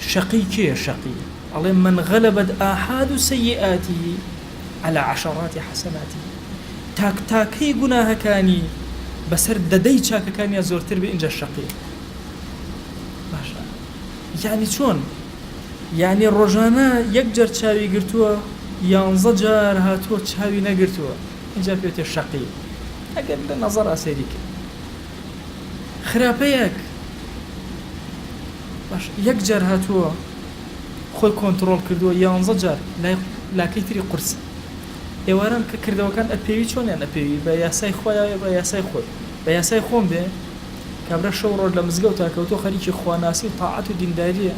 شقي كي شقي على من غلبت آحاد سيئاته على عشرات حسناته تاك تاكي قناها كاني بسر ددي شاك كان يا زور تربي إنجا الشقي باشا يعني شون يعني الرجانا يقدر تشاوي قرتوا ينزجر هاتوا تشاوي نقرتوا إنجا بيوت الشقي أقل نظر أسيريك خرابيك باش يقدر هاتوا خوي كنترول كردوا ينزجر لا كيتري قرص ئێواران کە کردەوەکان ئەپێوی چۆنیان ئەپێوی بە یاسای خۆیان بە یاسای خۆی بە یاسای خۆم بێ کابرا شەو ڕۆژ لە مزگەوت تاکەوتۆ خەریکی خواناسی و تاعەت و دینداریە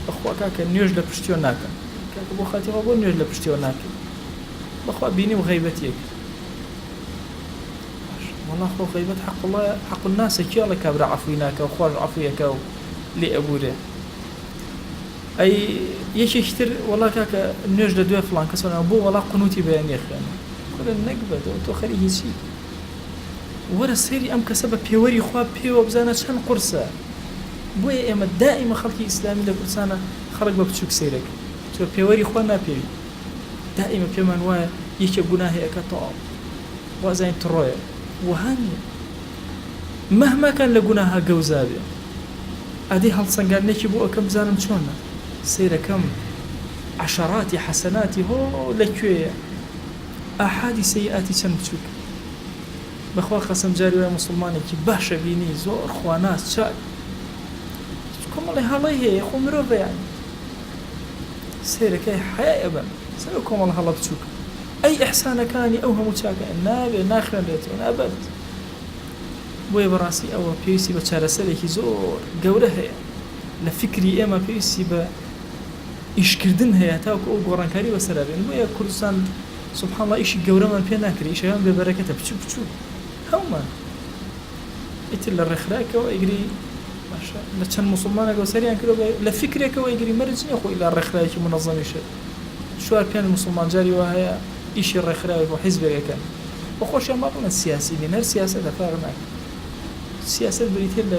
بەخوا کاکە نوێژ لە پشتیۆ ناکەن کاکە بۆ خاتیەوە بۆ نوێژ لە پشتیۆ ناکەن بەخوا بینیم غەیبەتێک والله خۆ غەیبەت حەق الله حەق الناسە کێڵە کابرا عەفوی ناکە و خۆش عەفویەکە و لێ ئەبورێ أي يشي كتير والله كاكا نجد دوي فلان كسرنا بو والله قنوتي بيان يخلنا كل النقبة تو خليه شيء ورا سيري أم كسبة بيوري خواب بيو بزانا شان قرصة بوي إما دائما خلقي إسلامي لقرصانا خرج ببتشوك سيرك شو بيوري خوانا بيو دائما بيمان واي يشي جناهي أكتاب وزين تروي وهاني مهما كان لجناها جوزابي أدي هل صنقال نكي بو أكم زانم شونا سير كم عشرات حسنات هو لكوية أحادي سيئاتي شنبتوك بخوا خسم جاري ويا مسلماني كي باشا بيني زور خواناس شاك كم الله هلاي هي خو مروفة يعني سير كي حياة أبا سيركم الله هلا بتوك أي إحسان كاني أوهم شاك النابي ناخرا ليتون أبد بوي براسي أو بيسي بتشارسلي كي زور قولها لفكري إما بيسي إشكردن هي تاوك أو قرانكاري وسرابين بويا كردستان سبحان الله إيش الجورة من بينا كري إيش هم ببركته بتشوف هما إتل الرخلاء كوا يجري ما شاء الله لكن مسلمان كوا سريعا كده لفكرة كوا يجري مرجني أخو إلى الرخلاء كي منظم إيش شو أركان المسلمان جاري وهي إيش الرخلاء وحزبه كان وخوش ما قلنا السياسي من هر سياسة دفعنا سياسة بريتيل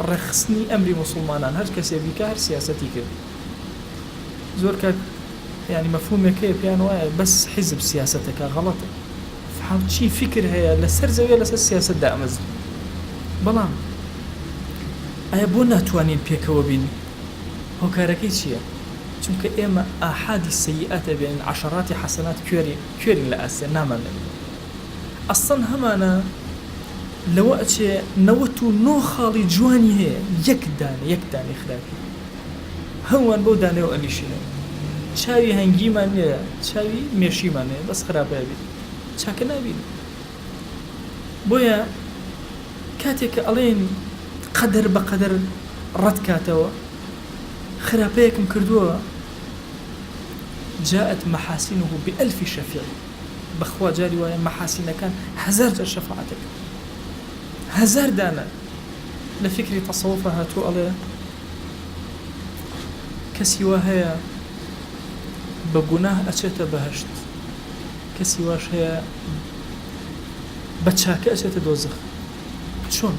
رخصني أمري مسلمان هر كسي بيك هر سياستي كده زور كات يعني مفهوم كيف يعني بس حزب سياستك غلط حاڵچی فکر هەیە لەسەر زەویە لەسەر سیاسەتدا ئەمەز بەڵام ئایا بۆ ناتوانین پێکەوە بین هۆکارەکەی چییە؟ چونکە ئێمە ئاحادی سەیئاتە بێنین عەشەڕاتی حەسەنات کوێرین لە ئاسیا نامان لەبێ ئەسڵەن هەمانە لەوە ئەچێ 99 خاڵی جوانی هەیە یەک دانێ خراپی هەمووان بەو دانەوە ئەنیشینەوە چاوی هەنگیمان نییە چاوی مێشیمان هەیە بەس خراپەیە بێت چاکە نابین بۆیە کاتێک کە ئەڵێن قەدەر بە قەدەر ڕەت کاتەوە خراپەیەکم کردووە جاءت محاسنه بألف شفيع بخوا جاري وایە محاسنەکان 1000 جار شەفاعەتەکە 1000 دانە لە فکری تەسەووفە هاتووە ئەڵێ کەسی وا هەیە بە گوناه ئەچێتە بەهەشت کەسی واش هەیە بە چاکە ئەچێتە دۆزەخ چۆن؟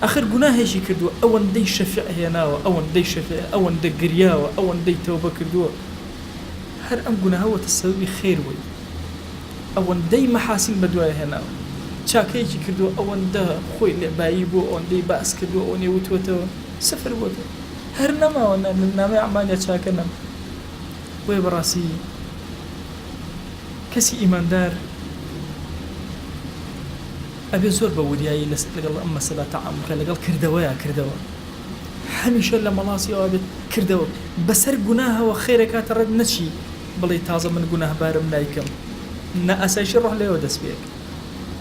ئاخر گوناهێکی کردووە ئەوەندەی شەفیع هێناوە ئەوەندەی شەفیع ئەوەندە گریاوە ئەوەندەی تەوبە کردووە هەر ئەم گوناهەوەتە سەبەبی خێر بووی ئەوەندەی مەحاسین بەدوایە هێناوە چاکەیەکی کردووە ئەوەندە خۆی لێبایی بوو ئەوەندەی باس کردووە ئەوەندەی وتوێتەوە سەفر بووەتەوە هەر نەماوە نامەی ئەعمالیە چاکە نەم بۆیە بەڕاستی کەسی ئیماندار ئەبێ زۆر بە وریایی لەگەڵ ئەم مەسەلە تەعامڵکە لەگەڵ کردەوە هەمیشە لە مەڵاسی ئەوە بێت کردەوە بەسەر گوناهەوە خێرە کاتە ڕەت نەچی بڵێ تازە من گوناهبارم نایکەم نە ئاسایشی ڕۆح لێەوە دەست پێک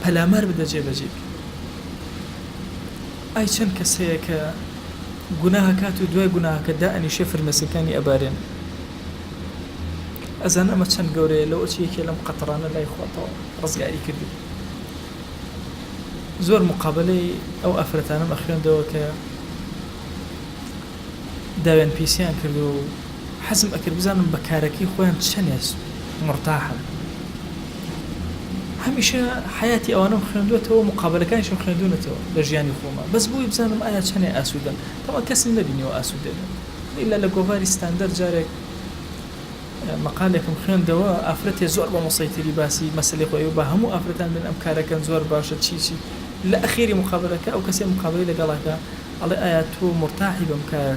پەلامار بدە جێبەجێ ئای چەند کەس هەیە کە گوناهە کات و دوای گوناهەکە دائەنیشێ فرمێسەکانی ئەبارێن ئەزان ئەمە چەند گەورەیە لەوە چیەکێ لەم قەتڕانە لای خواتەوە ڕزگاری کردو زۆر مقابلەی ئەو ئافرەتانەم ئەخوێندەوە کە داوێن پیسیان کرد و حەزم ئەکرد بزانم بە کارەکەی خۆیان چەندێس مرتاحن هەمیشە حیاتی ئەوانم خوێندوێتەوە مقابلەکانیشم خوێندوونەتەوە لە ژیانی خۆمە بەس بۆی بزانم ئایا چەندێ ئاسوودەن تەوا کەسم نەبینیەوە ئاسوودەن ئیلا لە گۆڤاری ستاندەر جارێک مەقالێکم خوێندەوە ئافرەتێ زۆر بە مۆسەیتری باسی مەسەلەی خۆی و بە هەموو ئافرەتان بن ئەم کارەکەن زۆر باشە چی لە ئەخیری مقابلەکە ئەو کەسێ مقابلەی لەگەڵاکە ئەڵێ ئایا تۆ مرتاحی بەم کار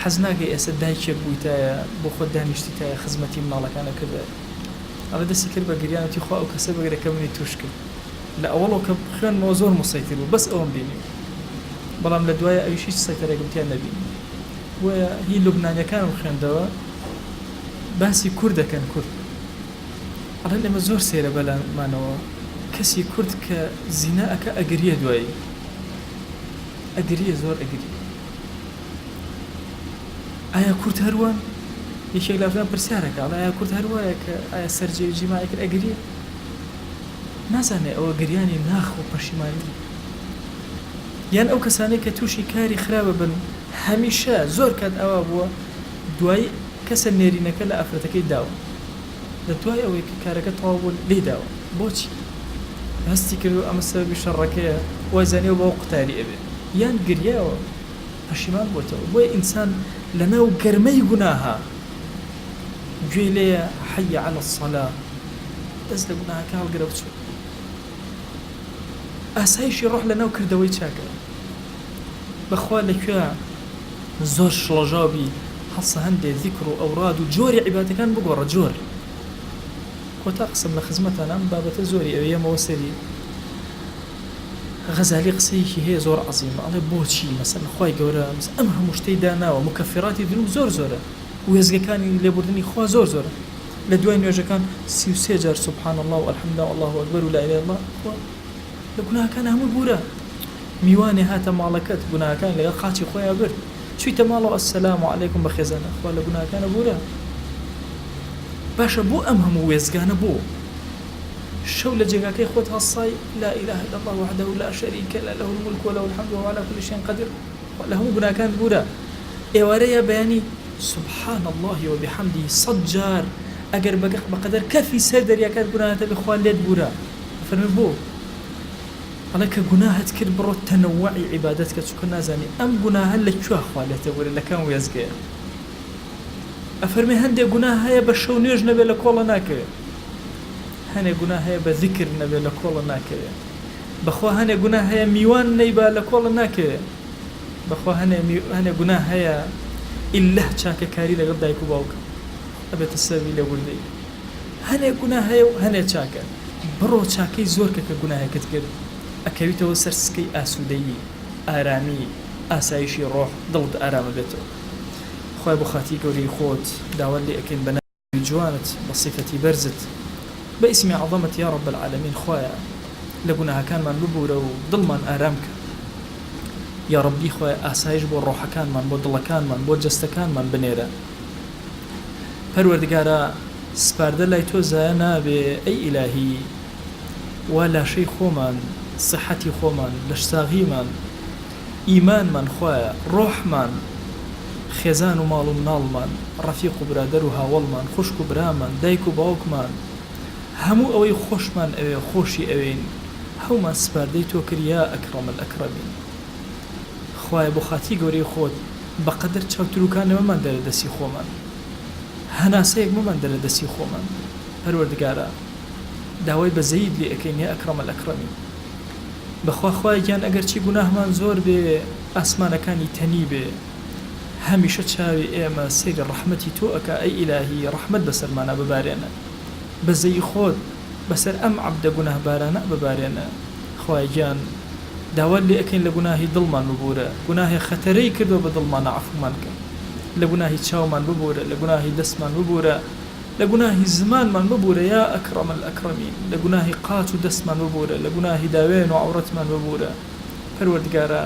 حەز ناکەی ئێستا دایکێک بوویتایە بۆ خۆت دانیشتیتایە خزمەتی منداڵەکانە کردە ئەڵێ دەستی کرد بە گریانەتی خوا ئەو کەسە بەگرێکە منی توش کرد لە ئەوڵەوە کە خوێنمەوە زۆر مۆسەیتر بوو بەس ئەوم بینی بەڵام لە دوایە ئەویشی سەیتەرێکم تیان نەبینی بۆیە هی لوبنانیەکانم خوێندەوە باسی کوردەکەن کورد ئەڵێن ئێمە زۆر سێرە بەلامانەوە کەسی کورد کە زینا ئەکە ئەگریە دوایی ئەگریە زۆر ئەگری ئایا کورد هەروان یەکێک لەفران پرسیارەکە ئایا کورد هەروایە کە ئایا سەرجەوی جیماعی کرد ئەگریە نازانێ ئەوە گریانی ناخ و پەشیمانی یان ئەو کەسانەی کە تووشی کاری خراپە بن هەمیشە زۆر کات ئەوە بووە دوای کەسە نێرینەکە لە ئافرەتەکەی داوە لە دوای ئەوەی کە کارەکە تەواو بوو لێ داوە بۆچی هەستی کردو ئەمە سەبەبی شەڕەکەیە وای زانیوە بەو قوتاری ئەبێ یان گریاوە پەشیمان بۆتەوە بۆیە ئینسان لەناو گەرمەی گوناها گوێی لێیە حەی عەلە الصەلا دەست لە گوناهەکە هەڵگرە بچوو ئاسایشی ڕۆح لەناو کردەوەی چاکە بەخوا لەکوێ زۆر شڵەژاوی هەڵسە هەندێ ذیکر و ئەوراد و جۆری عیبادەکان بگۆڕە جۆر کۆتا قسم لە خزمەتان ئەم بابەتە زۆری ئەوەیەمەوە سەری غەزالی قسەیەکی هەیە زۆر عەزیمە ئەڵێ بۆچی مەسەلەن خوای گەورە ئەم هەموو شتەی داناوە مکەفیراتی دروست زۆر زۆرە وێزگەکانی لێبوردنی خوا زۆر زۆرە لە دوای نوێژەکان 33 جار سبحان الله والحمد لله والله أكبر ولا إله إلا الله لە گوناهەکان هەموو بورە میوانێ هاتە ماڵەکەت گوناهەکان لەگەڵ قاچی خۆیان برد چوویتە ماڵەوە ئەسسەلام عەلەیکم بە خێزانە خوا لە گوناهەکانە بورە باشە بۆ ئەم هەموو وێزگانە بۆ شەو لە جێگاکەی خۆت هەڵسای لا إله إلا الله وحده لا شريك له له الملك وله الحمد وهو على كل شيء قدير لە هەموو گوناهەکان بورە ئێوارەیە بەیانی سبحان الله وبحمده 100 جار ئەگەر بەقەدەر کەفی سەر دەریاکات گوناهەتە بێ خوا لێت بورە فەرمێ بۆ ئەڵێ کە گوناهت کرد بڕۆ تەنەوعی عیبادەت کە چووکە نازانی ئەم گوناهە لەکوێ خوا لێتە بورە لە کام وێزگەیە ئەفەرمێ هەندێک گوناه هەیە بە شەو نوێژ نەبێ لە کۆڵە ناکەوێت هەنێ گوناه هەیە بە ذکر نەبێ لە کۆڵە ناکەوێت بەخوا هەنێ گوناه هەیە میوان نەیبا لە کۆڵە ناکەوێت بەخوا هەنێ گوناه هەیە ئیلە چاکەکاری لەگەڵ دایک و باوکە ئەبێتە سەروی لە وردەی هەنێ گوناه هەیە و هەنێ چاکە بڕۆ چاکەی زۆر کە گوناهەکەت کرد ئەکەویتەوە سەر سکەی ئاسوودەیی ئارامی ئاسایشی ڕۆح دڵت ئارامە بێتەوە خوای بۆ خاتی گەورەی خۆت داوات لێ ئەکەین بە ناوی جوانت بە صیفەتی بەرزت بە ئیسمی عەظەمەت یا رب العالمین خوایە لە گوناهەکانمان ببوورە و دڵمان ئارام کە یا ربی خوای ئاسایش بۆ ڕۆحەکانمان بۆ دڵەکانمان بۆ جەستەکانمان بنێرە پەروەردگارە سپاردە لای تۆ زایە نابێ ئەی ئیلاهی وا لاشەی خۆمان صحەتی خۆمان لەشساغیمان ئیمانمان خوایە ڕۆحمان خێزان و ماڵ و مناڵمان ڕەفیق و برادەر و هاوڵمان خوشک و برامان دایک و باوکمان هەموو ئەوەی خۆشمان ئەوێ خۆشی ئەوێن هەومان سپاردەی تۆ کرد یا ئەکرەم الئەکرەمین خوایە بۆ خاتی گەورەی خۆت بەقەدر چاوتروکانەوەمان دەرە دەستی خۆمان هەناسەیەک مەمان دەرە دەستی خۆمان پەروەردگارە داوای بەزەیید لێ ئەکەین یا ئەکرەم الئەکرەمین بەخوا خوای گیان ئەگەر چی گوناهمان زۆر بێ ئاسمانەکانی تەنی بێ هەمیشە چاوی ئێمە سێگە ڕەحمەتی تۆ ئەکا ئەی ئیلاهی ڕەحمەت بەسەرمانە ببارێنە بەزەی خۆت بەسەر ئەم عەبدە گوناهبارانە ببارێنە خوای گیان داوات لێ ئەکەین لە گوناهی دڵمان ببوورە گوناهی خەتەرەی کردو بە دڵمانە عەفومان کە لە گوناهی چاومان ببوورە لە گوناهی دەستمان ببوورە لە گوناهی زمانمان ببوورە یا ئەکرەم الئەکرەمین لە گوناهی قاچ و دەستمان ببوورە لە گوناهی داوێن و عەورەتمان ببوورە پەروەردگارە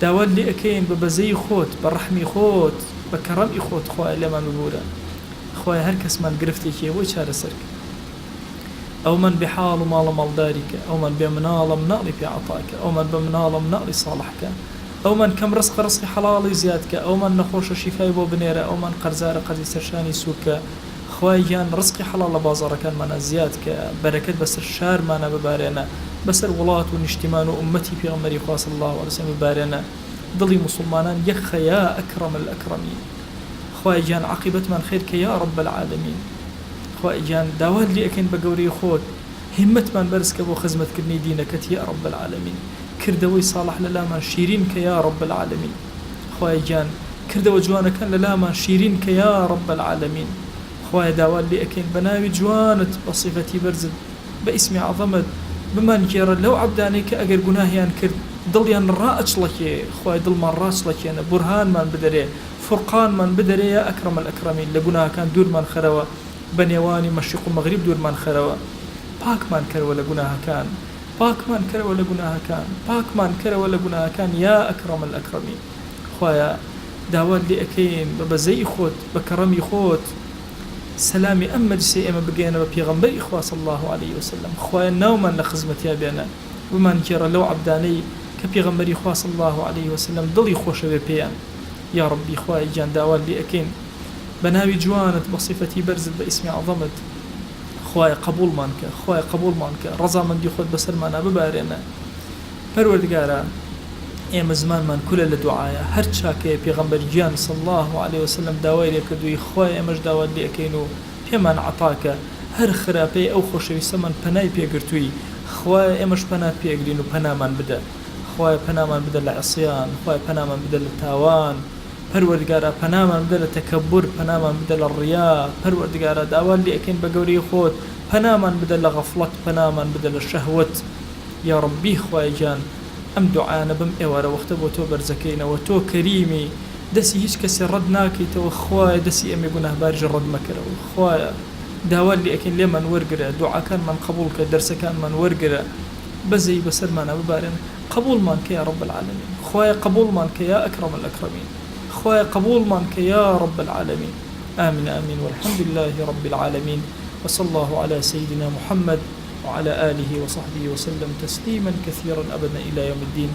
داوات لێ ئەکەین بە بەزەی خۆت بە ڕەحمی خۆت بە کەڕەمی خۆت خوای لێمان ببوورە خوای هەر کەسمان گرفتێکی بۆی چارەسەر کە ئەومان بێ حاڵ و ماڵە ماڵداریکە ئەومان بێ مناڵە مناڵی پێ عەتاکە ئەومان بە مناڵە مناڵی ساڵحکە ئەومان کەم ڕزقی حەڵاڵی زیادکە ئەومان نەخۆشە شیفای بۆ بنێرە ئەومان قەرزارە قەرزی سەرشانی سووکە خوای گیان ڕزقی حەڵاڵ لە بازاڕەکانمانە زیادکە بەرەکەت بەسەر شارمانە ببارێنە بەسەر وڵات و نیشتیمان و ئومەتی پێغەمبەری خوا صلی الله علیه وسلم ببارێنە دڵی موسڵمانان یەخە یا ئەکرەم الئەکرەمین خوای گیان عاقبەتمان خێر کە یا رب العالمین خوای گیان داوات لێ ئەکەین بە گەورەی خۆت همتمان بەرزکە بۆ خزمەتکردنی دینەکەت یا رب العالمین کردەوەی ساڵح لە لامان شیرین کە یا رب العالمین خوای گیان کردەوە جوانەکان لە لامان شیرین کە یا رب العالمین خوای داوات لێ ئەکەین بە ناوی جوانت بە صیفەتی بەرزت بە ئیسمی عەظەمت بمان گێڕە لەو عەبدانەی کە ئەگەر گوناهیان کرد دڵیان ڕائەچڵەکێ خوای دڵمان ڕاچڵەکێنە بورهانمان بدەرێ فورقانمان بدەرێ یا ئەکرەم الئەکرەمین لە گوناهەکان دوورمان خەرەوە بە نێوانی مەشریق و مەغریب دوورمان خەرەوە پاکمان کەرەوە لە گوناهەکان پاکمان کەرەوە لە گوناهەکان پاکمان کەرەوە لە گوناهەکان یا ئەکرەم الئەکرەمین خوایە داوات لێ ئەکەین بە بەزەی خۆت بە کەڕەمی خۆت سلامی ئەم مەجلسەی ئێمە بگەێنە بە پێغەمبەری خوا صلی الله علیه وسلم خوایە ناومان لە خزمەتیا بێنە بمان گێڕە لەو عەبدانەی کە پێغەمبەری خوا صلی الله علیه وسلم دڵی خۆشەوێ پێیان یا ربی خوای گیان داوات لێ ئەکەین بە ناوی جوانت بە صیفەتی بەرزت بە ئیسمی عەظەمت خوای قبولمان کە خوای قبولمان کە ڕەزامەندی خۆت بەسەرمانە ببارێنە پەروەردگارە ئێمە زمانمان کولە لە دوعایە هەر چاکەیە پێغەمبەر گیان صلی الله علیه وسلم داوای لێ کردووی خوای ئێمەش داوات لێ ئەکەین و پێمان عەتاکە هەر خراپەی ئەو خۆشەویستەمان پەنای پێگرتووی خوای ئێمەش پەنات پێگرین و پەنامان بدە خوای پەنامان بدە لە عصیان خوای پەنامان بدە لە تاوان پەروەردگارە پەنامان بدە لە تەکەبور پەنامان بدە لە ڕیا پەروەردگارە داوات لێ ئەکەین بە گەورەی خۆت پەنامان بدە لە غەفڵەت پەنامان بدە لە شەهوەت یا ربی خوای گیان ئەم دوعانە بم ئێوارە وەختە بۆ تۆ بەرزەکەینەوە تۆ کەریمی دەسی هیچ کەسی ڕەت ناکەیتەوە خوایە دەسی ئەمێ گوناهباریش ڕەت مەکەرەوە خوایە داوات لێ ئەکەین لێمان وەرگرە دوعاکانمان قبول کە دەرسەکانمان وەرگرە بەزەی بەسەرمانە ببارێن قبولمان کە یا رب العالمین خوایە قبولمان کە یا ئەکرەم الئەکرەمین خوایە قبولمان کە یا رب العالمین آمين آمين والحمد لله رب العالمين وصلى الله على سيدنا محمد وعلى آله وصحبه وسلم تسليما كثيرا أبدا إلى يوم الدين.